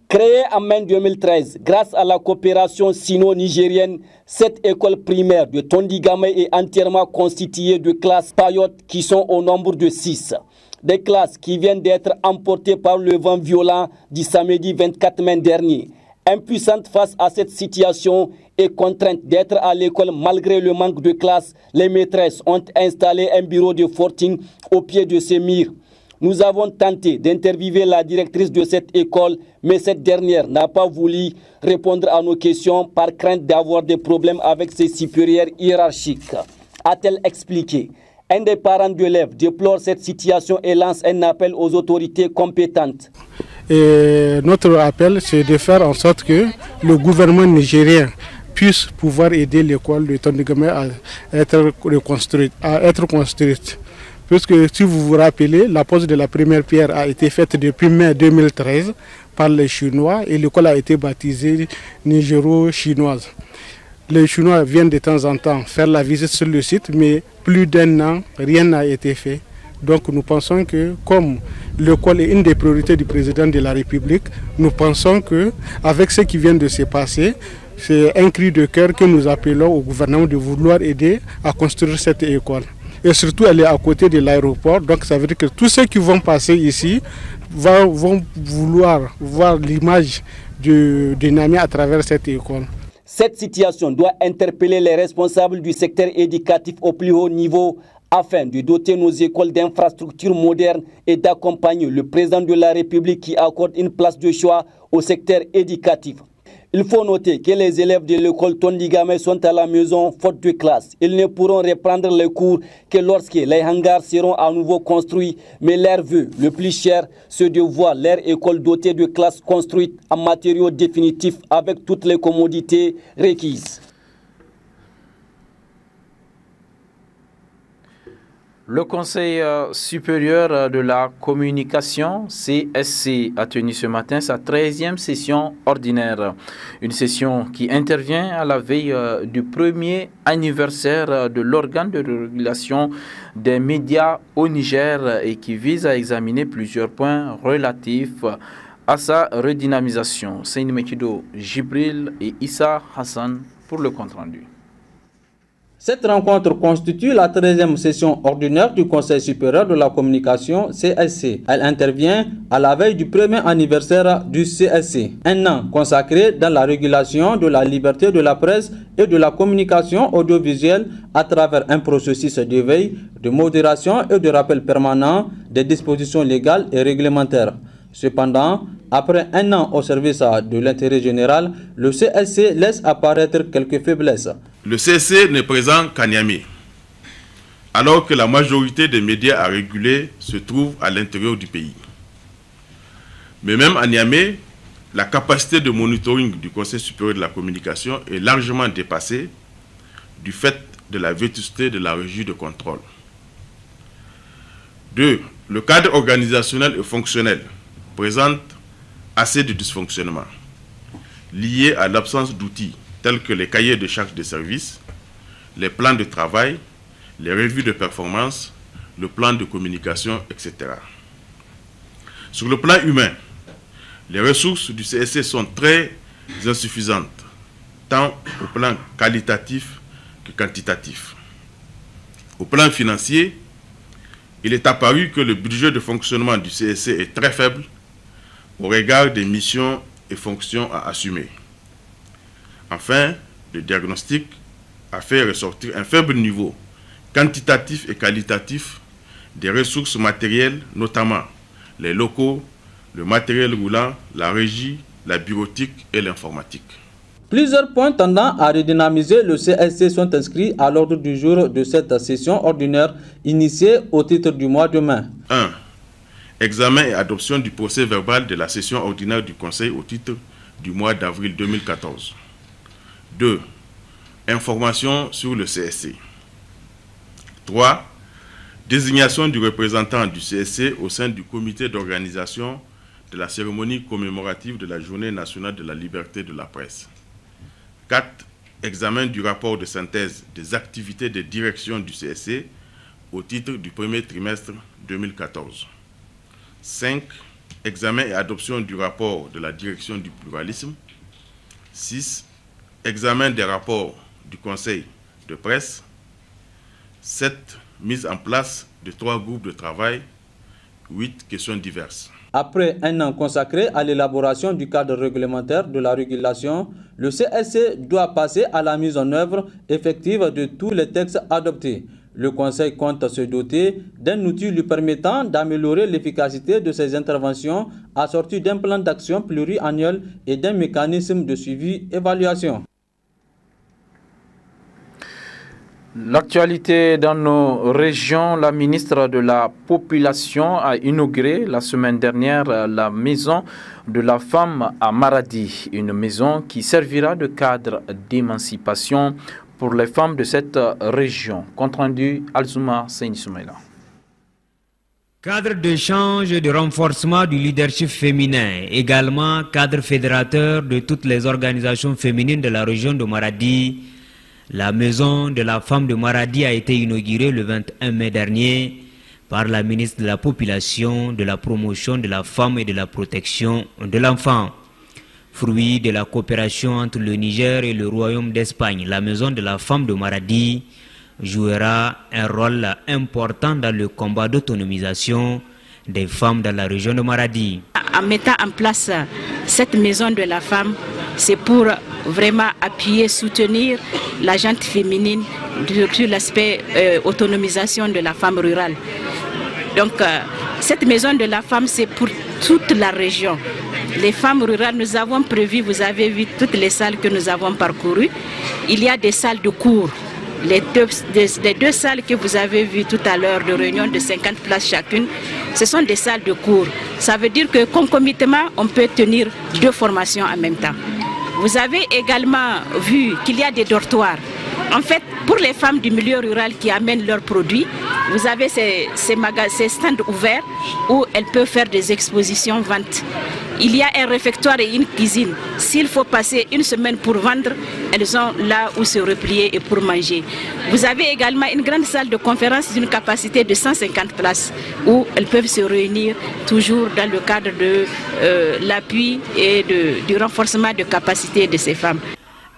Créée en mai 2013 grâce à la coopération sino-nigérienne, cette école primaire de Tondigamay est entièrement constituée de classes payotes qui sont au nombre de 6. Des classes qui viennent d'être emportées par le vent violent du samedi 24 mai dernier. Impuissante face à cette situation et contrainte d'être à l'école malgré le manque de classes, les maîtresses ont installé un bureau de fortune au pied de ces murs. Nous avons tenté d'interviewer la directrice de cette école, mais cette dernière n'a pas voulu répondre à nos questions par crainte d'avoir des problèmes avec ses supérieurs hiérarchiques. A-t-elle expliqué? Un des parents d'élèves déplore cette situation et lance un appel aux autorités compétentes. Et notre appel, c'est de faire en sorte que le gouvernement nigérien puisse pouvoir aider l'école de Tondigamay à être construite. Puisque si vous vous rappelez, la pose de la première pierre a été faite depuis mai 2013 par les Chinois et l'école a été baptisée Nigéro-chinoise. Les Chinois viennent de temps en temps faire la visite sur le site, mais plus d'1 an, rien n'a été fait. Donc nous pensons que comme l'école est une des priorités du président de la République, nous pensons qu'avec ce qui vient de se passer, c'est un cri de cœur que nous appelons au gouvernement de vouloir aider à construire cette école. Et surtout, elle est à côté de l'aéroport, donc ça veut dire que tous ceux qui vont passer ici vont vouloir voir l'image de Niamey à travers cette école. Cette situation doit interpeller les responsables du secteur éducatif au plus haut niveau afin de doter nos écoles d'infrastructures modernes et d'accompagner le président de la République qui accorde une place de choix au secteur éducatif. Il faut noter que les élèves de l'école Tondigamay sont à la maison faute de classe. Ils ne pourront reprendre les cours que lorsque les hangars seront à nouveau construits. Mais leur vœu le plus cher, c'est de voir leur école dotée de classes construites en matériaux définitifs avec toutes les commodités requises. Le Conseil supérieur de la communication, CSC, a tenu ce matin sa 13e session ordinaire. Une session qui intervient à la veille du premier anniversaire de l'organe de régulation des médias au Niger et qui vise à examiner plusieurs points relatifs à sa redynamisation. Seyni Mekido, Jibril et Issa Hassan pour le compte-rendu. Cette rencontre constitue la 13e session ordinaire du Conseil supérieur de la communication CSC. Elle intervient à la veille du premier anniversaire du CSC. Un an consacré dans la régulation de la liberté de la presse et de la communication audiovisuelle à travers un processus d'éveil, de modération et de rappel permanent des dispositions légales et réglementaires. Cependant, après un an au service de l'intérêt général, le CSC laisse apparaître quelques faiblesses. Le CSC n'est présent qu'à Niamey, alors que la majorité des médias à réguler se trouvent à l'intérieur du pays. Mais même à Niamey, la capacité de monitoring du Conseil supérieur de la communication est largement dépassée du fait de la vétusté de la régie de contrôle. 2. Le cadre organisationnel et fonctionnel présente assez de dysfonctionnements liés à l'absence d'outils tels que les cahiers de charges de service, les plans de travail, les revues de performance, le plan de communication, etc. Sur le plan humain, les ressources du CSC sont très insuffisantes, tant au plan qualitatif que quantitatif. Au plan financier, il est apparu que le budget de fonctionnement du CSC est très faible au regard des missions et fonctions à assumer. Enfin, le diagnostic a fait ressortir un faible niveau quantitatif et qualitatif des ressources matérielles, notamment les locaux, le matériel roulant, la régie, la bureautique et l'informatique. Plusieurs points tendant à redynamiser le CSC sont inscrits à l'ordre du jour de cette session ordinaire initiée au titre du mois de mai. 1. Examen et adoption du procès verbal de la session ordinaire du Conseil au titre du mois d'avril 2014. 2. Information sur le CSC. 3. Désignation du représentant du CSC au sein du comité d'organisation de la cérémonie commémorative de la Journée nationale de la liberté de la presse. 4. Examen du rapport de synthèse des activités de direction du CSC au titre du premier trimestre 2014. 5. Examen et adoption du rapport de la direction du pluralisme. 6. Examen des rapports du Conseil de presse. 7. Mise en place de 3 groupes de travail. 8. Questions diverses. Après un an consacré à l'élaboration du cadre réglementaire de la régulation, le CSC doit passer à la mise en œuvre effective de tous les textes adoptés. Le Conseil compte se doter d'un outil lui permettant d'améliorer l'efficacité de ses interventions assorti d'un plan d'action pluriannuel et d'un mécanisme de suivi-évaluation. L'actualité dans nos régions, la ministre de la Population a inauguré la semaine dernière la maison de la femme à Maradi, une maison qui servira de cadre d'émancipation pour les femmes de cette région. Compte rendu Alzouma Seyni-Soumaïla. Cadre d'échange et de renforcement du leadership féminin, également cadre fédérateur de toutes les organisations féminines de la région de Maradi. La maison de la femme de Maradi a été inaugurée le 21 mai dernier par la ministre de la Population, de la Promotion de la Femme et de la Protection de l'Enfant. Fruit de la coopération entre le Niger et le Royaume d'Espagne, la maison de la femme de Maradi jouera un rôle important dans le combat d'autonomisation des femmes dans la région de Maradi. En mettant en place cette maison de la femme, c'est pour vraiment appuyer, soutenir la gente féminine sur l'aspect autonomisation de la femme rurale. Donc cette maison de la femme, c'est pour toute la région. Les femmes rurales, nous avons prévu, vous avez vu toutes les salles que nous avons parcourues. Il y a des salles de cours. Les deux salles que vous avez vues tout à l'heure de réunion de 50 places chacune, ce sont des salles de cours. Ça veut dire que concomitamment, on peut tenir 2 formations en même temps. Vous avez également vu qu'il y a des dortoirs. En fait, pour les femmes du milieu rural qui amènent leurs produits, vous avez ces stands ouverts où elles peuvent faire des expositions ventes. Il y a un réfectoire et une cuisine. S'il faut passer une semaine pour vendre, elles ont là où se replier et pour manger. Vous avez également une grande salle de conférence d'une capacité de 150 places où elles peuvent se réunir toujours dans le cadre de l'appui et du renforcement de capacité de ces femmes.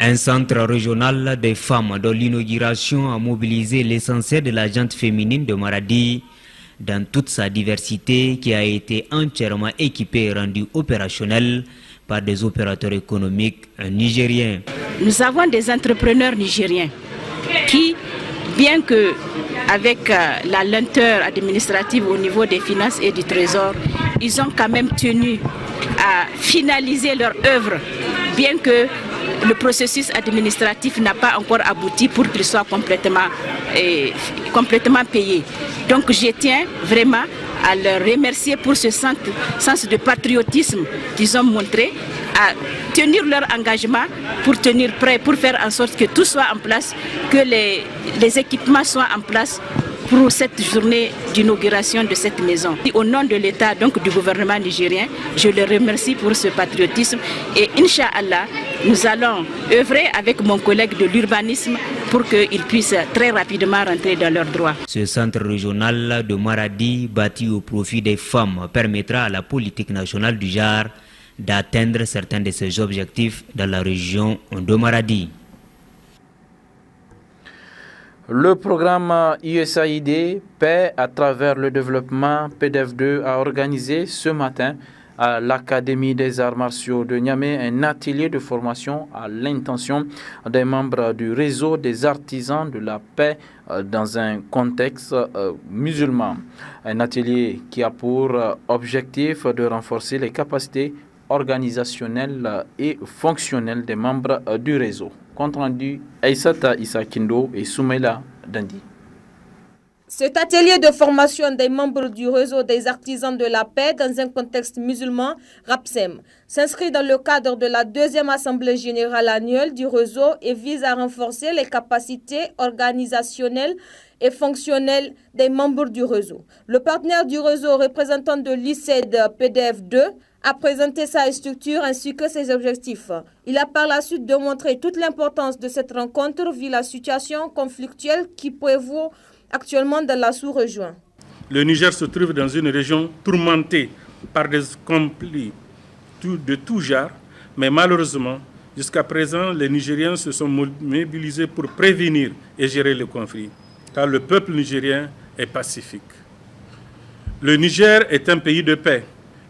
Un centre régional des femmes dont l'inauguration a mobilisé l'essentiel de la gente féminine de Maradi dans toute sa diversité, qui a été entièrement équipé et rendu opérationnel par des opérateurs économiques nigériens. Nous avons des entrepreneurs nigériens qui, bien que avec la lenteur administrative au niveau des finances et du trésor, ils ont quand même tenu à finaliser leur œuvre, bien que le processus administratif n'a pas encore abouti pour qu'ils soient complètement payés. Donc je tiens vraiment à leur remercier pour ce sens de patriotisme qu'ils ont montré, à tenir leur engagement pour tenir prêt, pour faire en sorte que tout soit en place, que les équipements soient en place pour cette journée d'inauguration de cette maison. Au nom de l'État, donc du gouvernement nigérien, je les remercie pour ce patriotisme et Inch'Allah, nous allons œuvrer avec mon collègue de l'urbanisme pour qu'ils puissent très rapidement rentrer dans leurs droits. Ce centre régional de Maradi, bâti au profit des femmes, permettra à la politique nationale du JAR d'atteindre certains de ses objectifs dans la région de Maradi. Le programme USAID Paix à travers le développement PDF2 a organisé ce matin à l'Académie des arts martiaux de Niamey un atelier de formation à l'intention des membres du réseau des artisans de la paix dans un contexte musulman. Un atelier qui a pour objectif de renforcer les capacités organisationnelles et fonctionnelles des membres du réseau. Compte rendu Aïssata Issa Kindo et Soumaïla Dandi. Cet atelier de formation des membres du réseau des artisans de la paix dans un contexte musulman, RAPSEM, s'inscrit dans le cadre de la deuxième assemblée générale annuelle du réseau et vise à renforcer les capacités organisationnelles et fonctionnelles des membres du réseau. Le partenaire du réseau, représentant de l'ICED PDF 2, a présenté sa structure ainsi que ses objectifs. Il a par la suite démontré toute l'importance de cette rencontre vu la situation conflictuelle qui prévaut actuellement dans la sous-région. Le Niger se trouve dans une région tourmentée par des conflits de tout genre, mais malheureusement, jusqu'à présent, les Nigériens se sont mobilisés pour prévenir et gérer le conflit, car le peuple nigérien est pacifique. Le Niger est un pays de paix,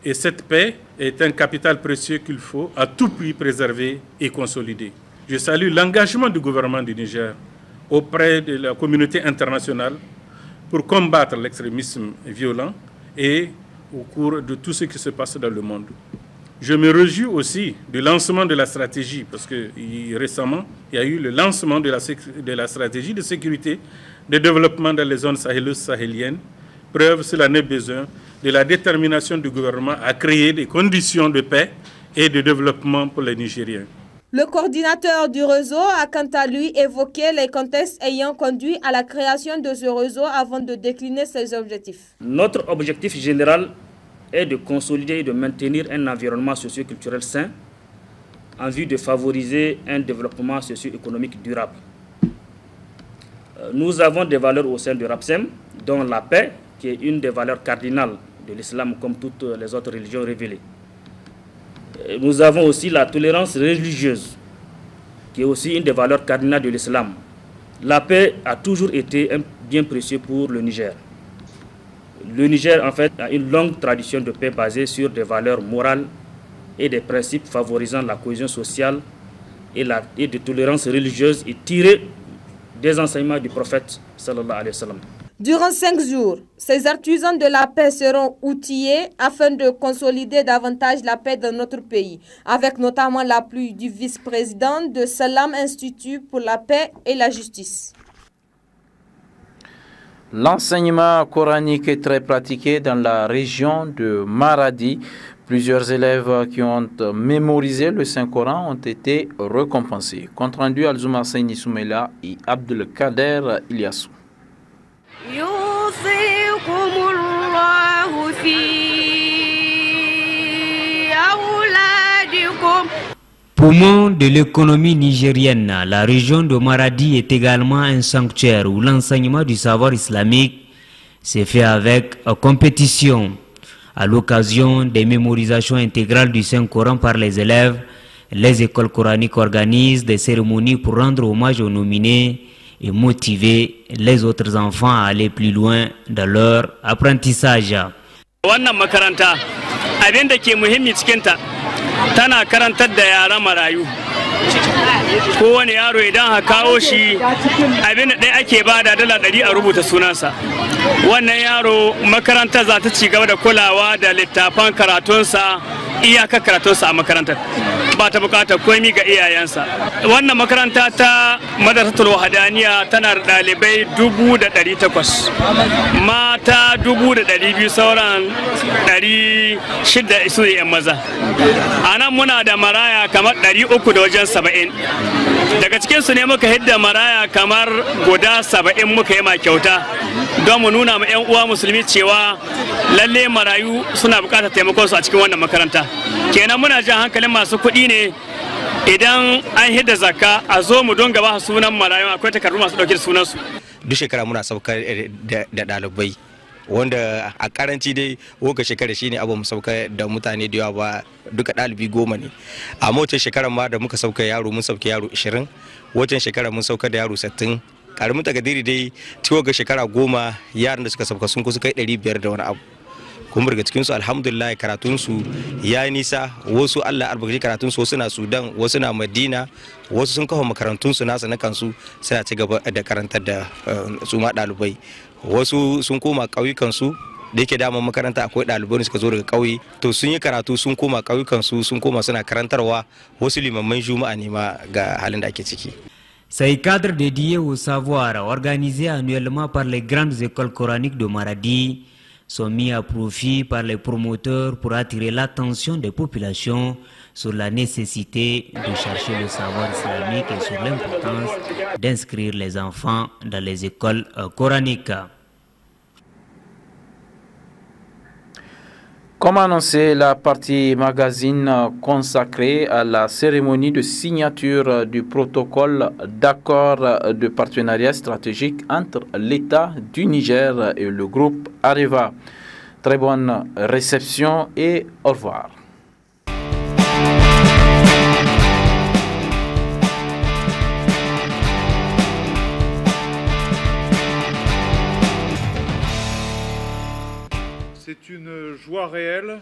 et cette paix est un capital précieux qu'il faut à tout prix préserver et consolider. Je salue l'engagement du gouvernement du Niger auprès de la communauté internationale pour combattre l'extrémisme violent et au cours de tout ce qui se passe dans le monde. Je me réjouis aussi du lancement de la stratégie, parce que récemment, il y a eu le lancement de la stratégie de sécurité de développement dans les zones sahéleuses-sahéliennes. Preuve, cela n'est besoin, de la détermination du gouvernement à créer des conditions de paix et de développement pour les Nigériens. Le coordinateur du réseau a quant à lui évoqué les contextes ayant conduit à la création de ce réseau avant de décliner ses objectifs. Notre objectif général est de consolider et de maintenir un environnement socio-culturel sain en vue de favoriser un développement socio-économique durable. Nous avons des valeurs au sein du RAPSEM, dont la paix, qui est une des valeurs cardinales de l'islam comme toutes les autres religions révélées. Nous avons aussi la tolérance religieuse, qui est aussi une des valeurs cardinales de l'islam. La paix a toujours été un bien précieux pour le Niger. Le Niger, en fait, a une longue tradition de paix basée sur des valeurs morales et des principes favorisant la cohésion sociale et de tolérance religieuse et tirée des enseignements du prophète sallallahu alayhi wa sallam. Durant 5 jours, ces artisans de la paix seront outillés afin de consolider davantage la paix dans notre pays, avec notamment l'appui du vice-président de Salam Institut pour la paix et la justice. L'enseignement coranique est très pratiqué dans la région de Maradi. Plusieurs élèves qui ont mémorisé le Saint-Coran ont été récompensés. Compte rendu Alzouma Saini Soumela et Abdelkader Ilyassou. Poumon de l'économie nigérienne, la région de Maradi est également un sanctuaire où l'enseignement du savoir islamique s'est fait avec compétition. À l'occasion des mémorisations intégrales du Saint-Coran par les élèves, les écoles coraniques organisent des cérémonies pour rendre hommage aux nominés et motiver les autres enfants à aller plus loin dans leur apprentissage. Wannan makaranta abin da ke muhimmi cikinta tana karantar da yara marayu. Kowane yaro idan ha kawo shi abin da ɗaya ake bada $100 a rubuta sunansa. Wannan yaro makaranta za ta ci gaba da kulawa da littafan karatunsa, iyaka karatunsa a makarantar. Ba ta bukatar komai ga iyayensa. Wannan makaranta ta Madrasatul Wahadaniya tana da ɗalibai 800, mata 200, sauran 600 su ne 'yan maza. A nan muna da maraya kamar 370. Daga cikinsu ne muka hidda maraya kamar guda 70 muka yi ma kyauta don mu nuna ma 'yan uwa musulmi cewa lalle marayu suna bukatar taimakon su a cikin wannan makaranta. Kenan muna jan hankalin masu kuɗi ne idan an hidda zakka a zo mu don gaba sunan marayu, akwai takardu masu ɗauke da sunansu. Duk shekara muna saukar da ɗalibai wanda a karanci dai woga shekara shine abu mu sauka da mutane da yawa ba, duka ɗalibi 10 ne. A wacce shekarar ma da muka sauka yaro mun sauke yaro 20, wacce shekara mun sauka da yaro 60. Karamin takadiri dai ciwo ga shekara 10 yaran da suka sauka sun kusa kai 500 da wani abu. kuma daga cikin su alhamdulillah karatun su ya nisa, wasu Allah albarkaci karatun su, wasu na Sudan, wasu na Madina, wasu sun kafa makarantun su nasa na kansu suna ci gaba da karantar da su ma ɗalibai, wasu sun koma ƙauyukan su da yake daman makaranta akwai ɗalibai suka zo daga ƙauye, to sun yi karatu sun koma ƙauyukan su, sun koma suna karantarwa, wasu limamman juma'a ne ma ga halin da ake ciki. Ces cadres dédiés au savoir, organisés annuellement par les grandes écoles coraniques de Maradi, sont mis à profit par les promoteurs pour attirer l'attention des populations sur la nécessité de chercher le savoir islamique et sur l'importance d'inscrire les enfants dans les écoles coraniques. Comme annoncé, la partie magazine consacrée à la cérémonie de signature du protocole d'accord de partenariat stratégique entre l'État du Niger et le groupe Areva. Très bonne réception et au revoir. C'est une joie réelle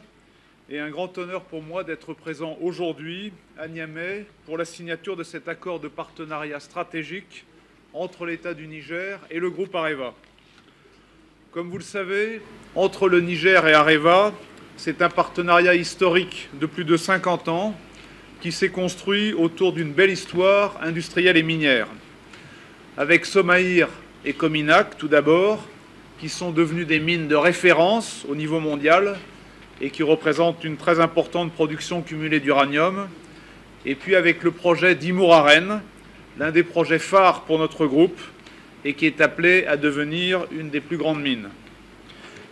et un grand honneur pour moi d'être présent aujourd'hui à Niamey pour la signature de cet accord de partenariat stratégique entre l'État du Niger et le groupe Areva. Comme vous le savez, entre le Niger et Areva, c'est un partenariat historique de plus de 50 ans qui s'est construit autour d'une belle histoire industrielle et minière. Avec Somaïr et Cominac tout d'abord, qui sont devenus des mines de référence au niveau mondial et qui représentent une très importante production cumulée d'uranium. Et puis avec le projet d'Imouraren, l'un des projets phares pour notre groupe et qui est appelé à devenir une des plus grandes mines.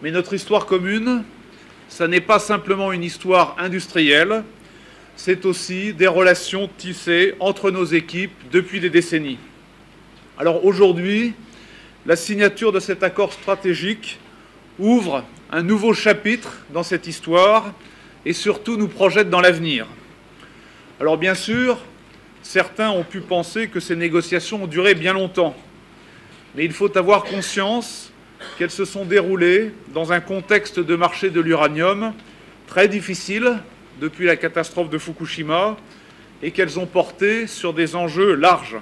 Mais notre histoire commune, ça n'est pas simplement une histoire industrielle, c'est aussi des relations tissées entre nos équipes depuis des décennies. Alors aujourd'hui, la signature de cet accord stratégique ouvre un nouveau chapitre dans cette histoire et surtout nous projette dans l'avenir. Alors bien sûr, certains ont pu penser que ces négociations ont duré bien longtemps, mais il faut avoir conscience qu'elles se sont déroulées dans un contexte de marché de l'uranium très difficile depuis la catastrophe de Fukushima et qu'elles ont porté sur des enjeux larges.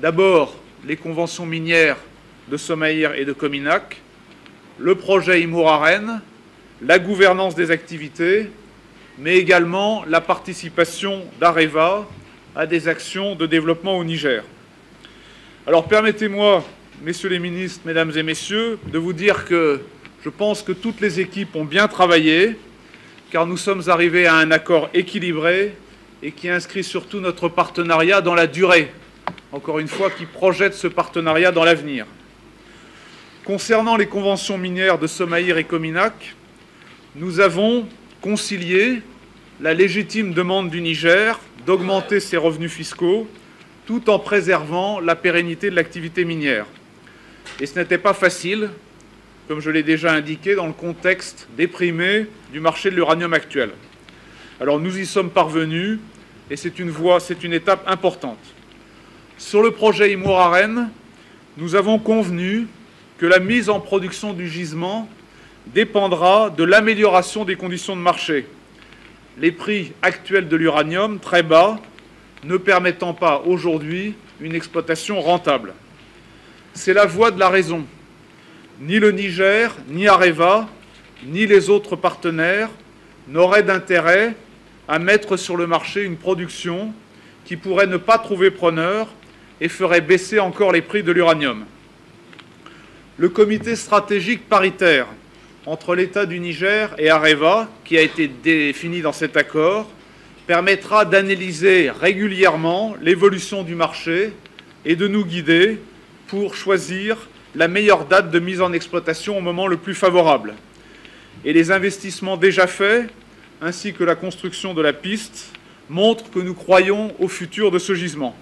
D'abord, les conventions minières de Somaïr et de Cominac, le projet Imouraren, la gouvernance des activités, mais également la participation d'Areva à des actions de développement au Niger. Alors permettez-moi, messieurs les ministres, mesdames et messieurs, de vous dire que je pense que toutes les équipes ont bien travaillé, car nous sommes arrivés à un accord équilibré et qui inscrit surtout notre partenariat dans la durée, encore une fois, qui projette ce partenariat dans l'avenir. Concernant les conventions minières de Somaïr et Cominac, nous avons concilié la légitime demande du Niger d'augmenter ses revenus fiscaux tout en préservant la pérennité de l'activité minière. Et ce n'était pas facile, comme je l'ai déjà indiqué, dans le contexte déprimé du marché de l'uranium actuel. Alors nous y sommes parvenus et c'est une étape importante. Sur le projet Imouraren, nous avons convenu que la mise en production du gisement dépendra de l'amélioration des conditions de marché. Les prix actuels de l'uranium, très bas, ne permettant pas aujourd'hui une exploitation rentable. C'est la voie de la raison. Ni le Niger, ni Areva, ni les autres partenaires n'auraient d'intérêt à mettre sur le marché une production qui pourrait ne pas trouver preneur et ferait baisser encore les prix de l'uranium. Le comité stratégique paritaire entre l'État du Niger et Areva, qui a été défini dans cet accord, permettra d'analyser régulièrement l'évolution du marché et de nous guider pour choisir la meilleure date de mise en exploitation au moment le plus favorable. Et les investissements déjà faits, ainsi que la construction de la piste, montrent que nous croyons au futur de ce gisement.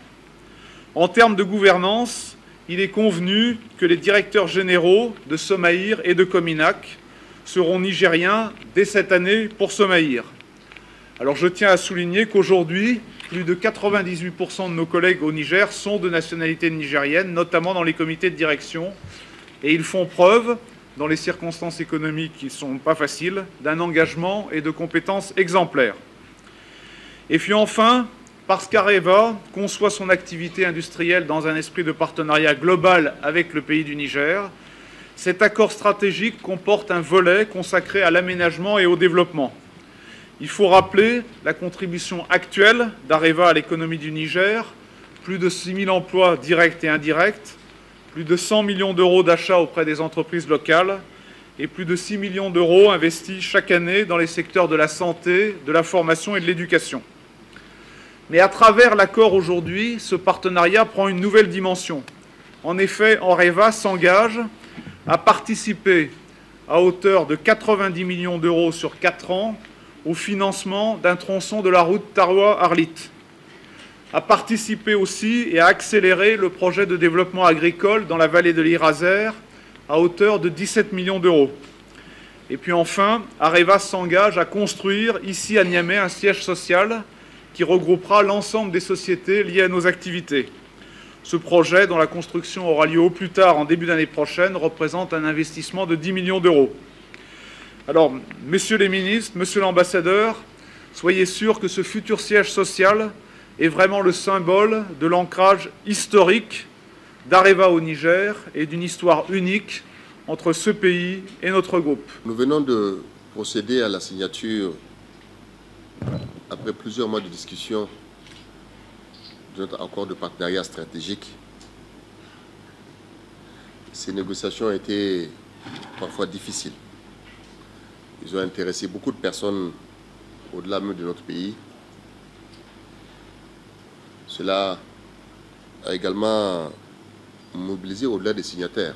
En termes de gouvernance, il est convenu que les directeurs généraux de Somaïr et de Cominac seront nigériens dès cette année pour Somaïr. Alors je tiens à souligner qu'aujourd'hui, plus de 98% de nos collègues au Niger sont de nationalité nigérienne, notamment dans les comités de direction, et ils font preuve dans les circonstances économiques qui ne sont pas faciles, d'un engagement et de compétences exemplaires. Et puis enfin, parce qu'Areva conçoit son activité industrielle dans un esprit de partenariat global avec le pays du Niger, cet accord stratégique comporte un volet consacré à l'aménagement et au développement. Il faut rappeler la contribution actuelle d'Areva à l'économie du Niger, plus de 6 000 emplois directs et indirects, plus de 100 millions d'euros d'achats auprès des entreprises locales et plus de 6 millions d'euros investis chaque année dans les secteurs de la santé, de la formation et de l'éducation. Mais à travers l'accord aujourd'hui, ce partenariat prend une nouvelle dimension. En effet, Areva s'engage à participer à hauteur de 90 millions d'euros sur 4 ans au financement d'un tronçon de la route Taroua-Arlit, à participer aussi et à accélérer le projet de développement agricole dans la vallée de l'Iraser à hauteur de 17 millions d'euros. Et puis enfin, Areva s'engage à construire ici à Niamey un siège social qui regroupera l'ensemble des sociétés liées à nos activités. Ce projet, dont la construction aura lieu au plus tard en début d'année prochaine, représente un investissement de 10 millions d'euros. Alors, messieurs les ministres, monsieur l'ambassadeur, soyez sûrs que ce futur siège social est vraiment le symbole de l'ancrage historique d'Areva au Niger et d'une histoire unique entre ce pays et notre groupe. Nous venons de procéder à la signature, après plusieurs mois de discussion, de notre accord de partenariat stratégique. Ces négociations ont été parfois difficiles. Ils ont intéressé beaucoup de personnes au-delà même de notre pays. Cela a également mobilisé au-delà des signataires,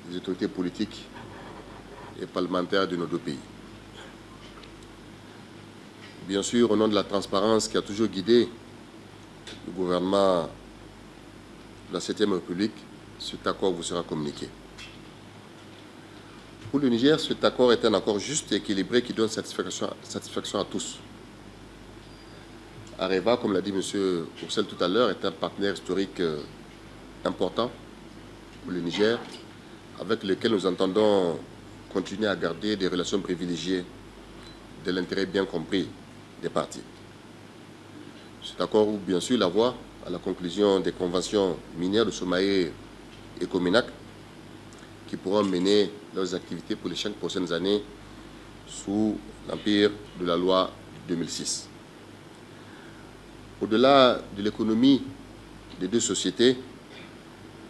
les autorités politiques et parlementaires de nos deux pays. Bien sûr, au nom de la transparence qui a toujours guidé le gouvernement de la 7e République, cet accord vous sera communiqué. Pour le Niger, cet accord est un accord juste et équilibré qui donne satisfaction à tous. Areva, comme l'a dit M. Oursel tout à l'heure, est un partenaire historique important pour le Niger, avec lequel nous entendons continuer à garder des relations privilégiées de l'intérêt bien compris des parties. Cet accord ouvre bien sûr la voie à la conclusion des conventions minières de Somaïr et Cominac qui pourront mener leurs activités pour les 5 prochaines années sous l'empire de la loi 2006. Au-delà de l'économie des deux sociétés,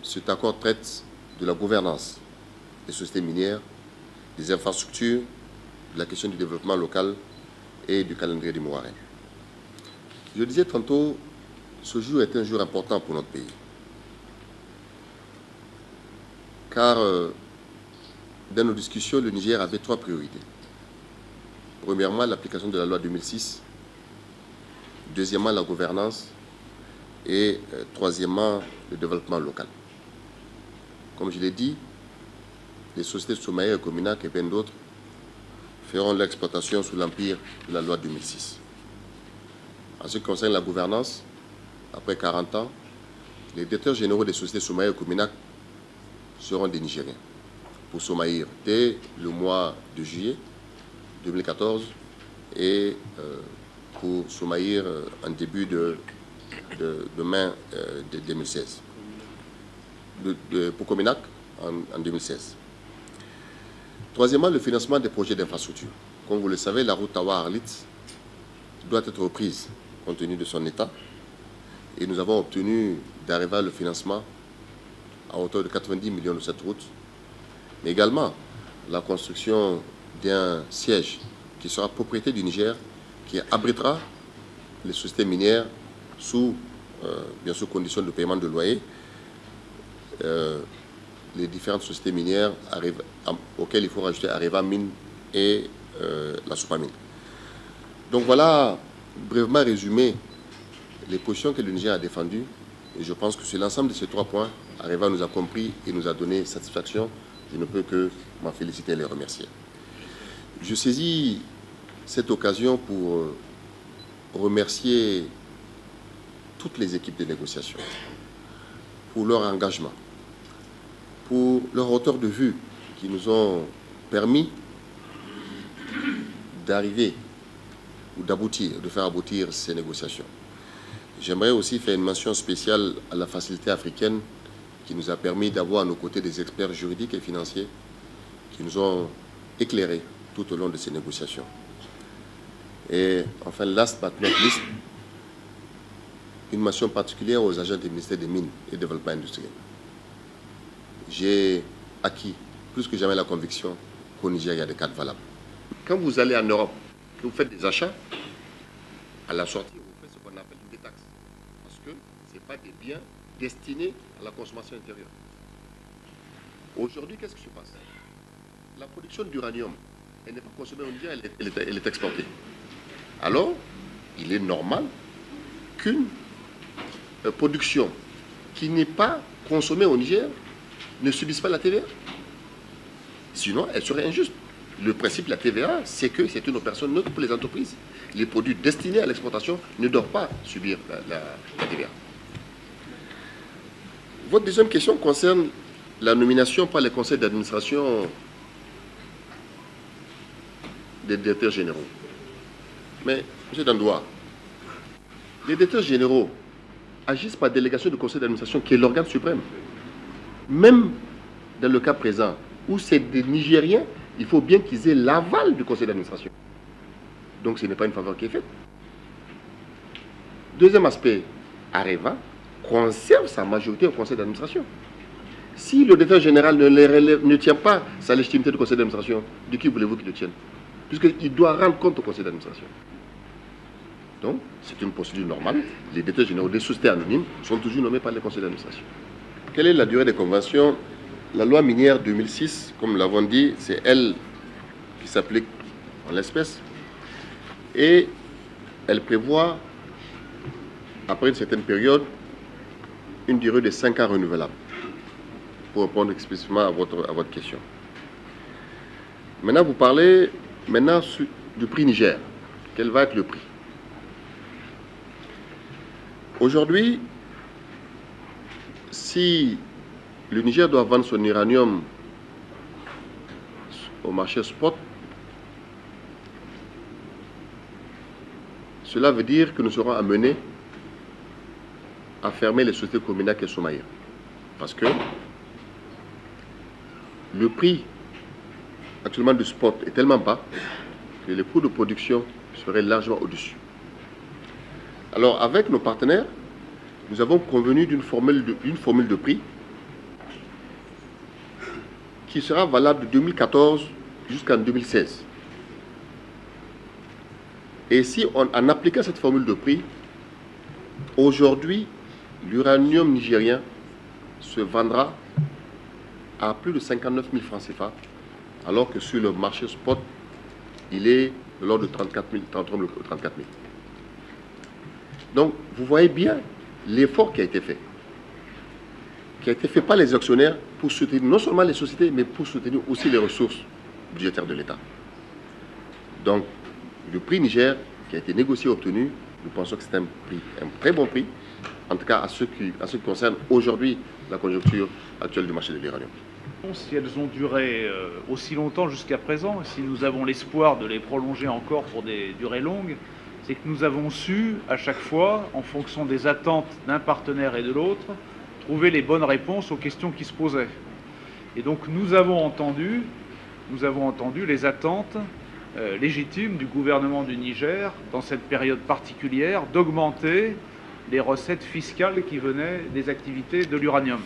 cet accord traite de la gouvernance des sociétés minières, des infrastructures, de la question du développement local et du calendrier du Mouaré. Je disais tantôt, ce jour est un jour important pour notre pays. Car dans nos discussions, le Niger avait 3 priorités. Premièrement, l'application de la loi 2006. Deuxièmement, la gouvernance. Et troisièmement, le développement local. Comme je l'ai dit, les sociétés Somaïr et Cominac et bien d'autres feront l'exploitation sous l'empire de la loi 2006. En ce qui concerne la gouvernance, après 40 ans, les directeurs généraux des sociétés Somaïr et Cominac seront des Nigériens. Pour Somaïr, dès le mois de juillet 2014 et pour Somaïr en début de mai 2016. Pour Cominac en 2016. Troisièmement, le financement des projets d'infrastructure. Comme vous le savez, la route Tawa-Arlit doit être reprise compte tenu de son état. Et nous avons obtenu d'Areva le financement à hauteur de 90 millions de cette route. Mais également la construction d'un siège qui sera propriété du Niger, qui abritera les sociétés minières sous, bien sûr, conditions de paiement de loyer. Les différentes sociétés minières auxquelles il faut rajouter Areva Mine et la Sopamine. Donc voilà, brièvement résumé, les positions que le Niger a défendues. Et je pense que sur l'ensemble de ces 3 points, Areva nous a compris et nous a donné satisfaction. Je ne peux que m'en féliciter et les remercier. Je saisis cette occasion pour remercier toutes les équipes de négociation pour leur engagement, pour leur hauteur de vue qui nous ont permis d'arriver ou d'aboutir, de faire aboutir ces négociations. J'aimerais aussi faire une mention spéciale à la Facilité africaine qui nous a permis d'avoir à nos côtés des experts juridiques et financiers qui nous ont éclairés tout au long de ces négociations. Et enfin, last but not least, une mention particulière aux agents du ministère des Mines et du Développement industriel. J'ai acquis plus que jamais la conviction qu'au Niger, il y a des cadres valables. Quand vous allez en Europe, que vous faites des achats, à la sortie, vous faites ce qu'on appelle une détaxe. Parce que ce n'est pas des biens destinés à la consommation intérieure. Aujourd'hui, qu'est-ce qui se passe? La production d'uranium, elle n'est pas consommée au Niger, elle est exportée. Alors, il est normal qu'une production qui n'est pas consommée au Niger ne subisse pas la TVA. Sinon, elle serait injuste. Le principe de la TVA, c'est que c'est une opération neutre pour les entreprises. Les produits destinés à l'exportation ne doivent pas subir la TVA. Votre deuxième question concerne la nomination par les conseils d'administration des directeurs généraux. Mais, M. Dandoua, les directeurs généraux agissent par délégation du conseil d'administration qui est l'organe suprême. Même dans le cas présent, où c'est des Nigériens, il faut bien qu'ils aient l'aval du conseil d'administration. Donc ce n'est pas une faveur qui est faite. Deuxième aspect, Areva conserve sa majorité au conseil d'administration. Si le directeur général ne tient pas sa légitimité du conseil d'administration, de qui voulez-vous qu'il le tienne? Puisqu'il doit rendre compte au conseil d'administration. Donc, c'est une procédure normale. Les directeurs généraux des sociétés anonymes sont toujours nommés par les conseils d'administration. Quelle est la durée des conventions? La loi minière 2006, comme nous l'avons dit, c'est elle qui s'applique en l'espèce. Et elle prévoit, après une certaine période, une durée de 5 ans renouvelable. Pour répondre explicitement à votre question. Maintenant, vous parlez du prix Niger. Quel va être le prix? Aujourd'hui, si le Niger doit vendre son uranium au marché spot, cela veut dire que nous serons amenés à fermer les sociétés communales et Somaïa. Parce que le prix actuellement du spot est tellement bas que les coûts de production seraient largement au-dessus. Alors, avec nos partenaires, nous avons convenu d'une formule de prix qui sera valable de 2014 jusqu'en 2016. Et si en appliquant cette formule de prix, aujourd'hui, l'uranium nigérien se vendra à plus de 59 000 francs CFA, alors que sur le marché spot, il est de l'ordre de 34 000. Donc, vous voyez bien l'effort qui a été fait par les actionnaires pour soutenir non seulement les sociétés, mais pour soutenir aussi les ressources budgétaires de l'État. Donc, le prix Niger qui a été négocié et obtenu, nous pensons que c'est un très bon prix, en tout cas à ce qui concerne aujourd'hui la conjoncture actuelle du marché de l'uranium. Si elles ont duré aussi longtemps jusqu'à présent, si nous avons l'espoir de les prolonger encore pour des durées longues, c'est que nous avons su, à chaque fois, en fonction des attentes d'un partenaire et de l'autre, trouver les bonnes réponses aux questions qui se posaient. Et donc nous avons entendu les attentes légitimes du gouvernement du Niger, dans cette période particulière, d'augmenter les recettes fiscales qui venaient des activités de l'uranium.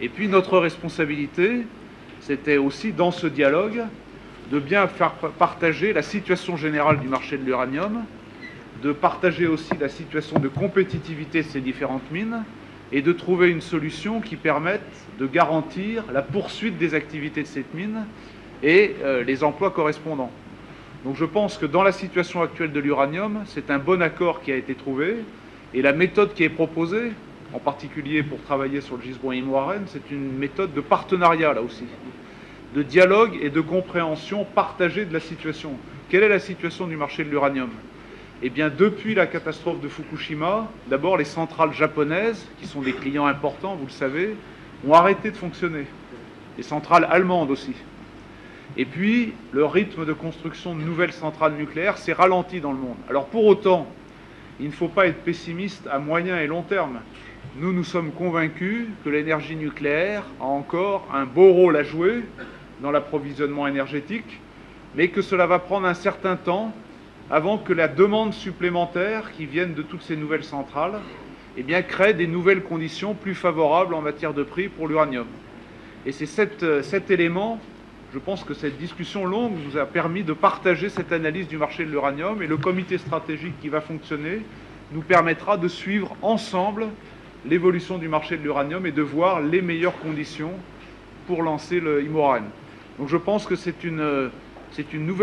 Et puis notre responsabilité, c'était aussi dans ce dialogue de bien faire partager la situation générale du marché de l'uranium, de partager aussi la situation de compétitivité de ces différentes mines et de trouver une solution qui permette de garantir la poursuite des activités de cette mine et les emplois correspondants. Donc je pense que dans la situation actuelle de l'uranium, c'est un bon accord qui a été trouvé et la méthode qui est proposée, en particulier pour travailler sur le gisement Imoaren, c'est une méthode de partenariat là aussi, de dialogue et de compréhension partagée de la situation. Quelle est la situation du marché de l'uranium? Eh bien, depuis la catastrophe de Fukushima, d'abord les centrales japonaises, qui sont des clients importants, vous le savez, ont arrêté de fonctionner. les centrales allemandes aussi. Et puis, le rythme de construction de nouvelles centrales nucléaires s'est ralenti dans le monde. Alors pour autant, il ne faut pas être pessimiste à moyen et long terme. Nous sommes convaincus que l'énergie nucléaire a encore un beau rôle à jouer dans l'approvisionnement énergétique, mais que cela va prendre un certain temps avant que la demande supplémentaire qui vienne de toutes ces nouvelles centrales crée des nouvelles conditions plus favorables en matière de prix pour l'uranium. Et c'est cet élément, je pense que cette discussion longue nous a permis de partager cette analyse du marché de l'uranium, et le comité stratégique qui va fonctionner nous permettra de suivre ensemble l'évolution du marché de l'uranium et de voir les meilleures conditions pour lancer le IMORAN. Donc je pense que c'est une nouvelle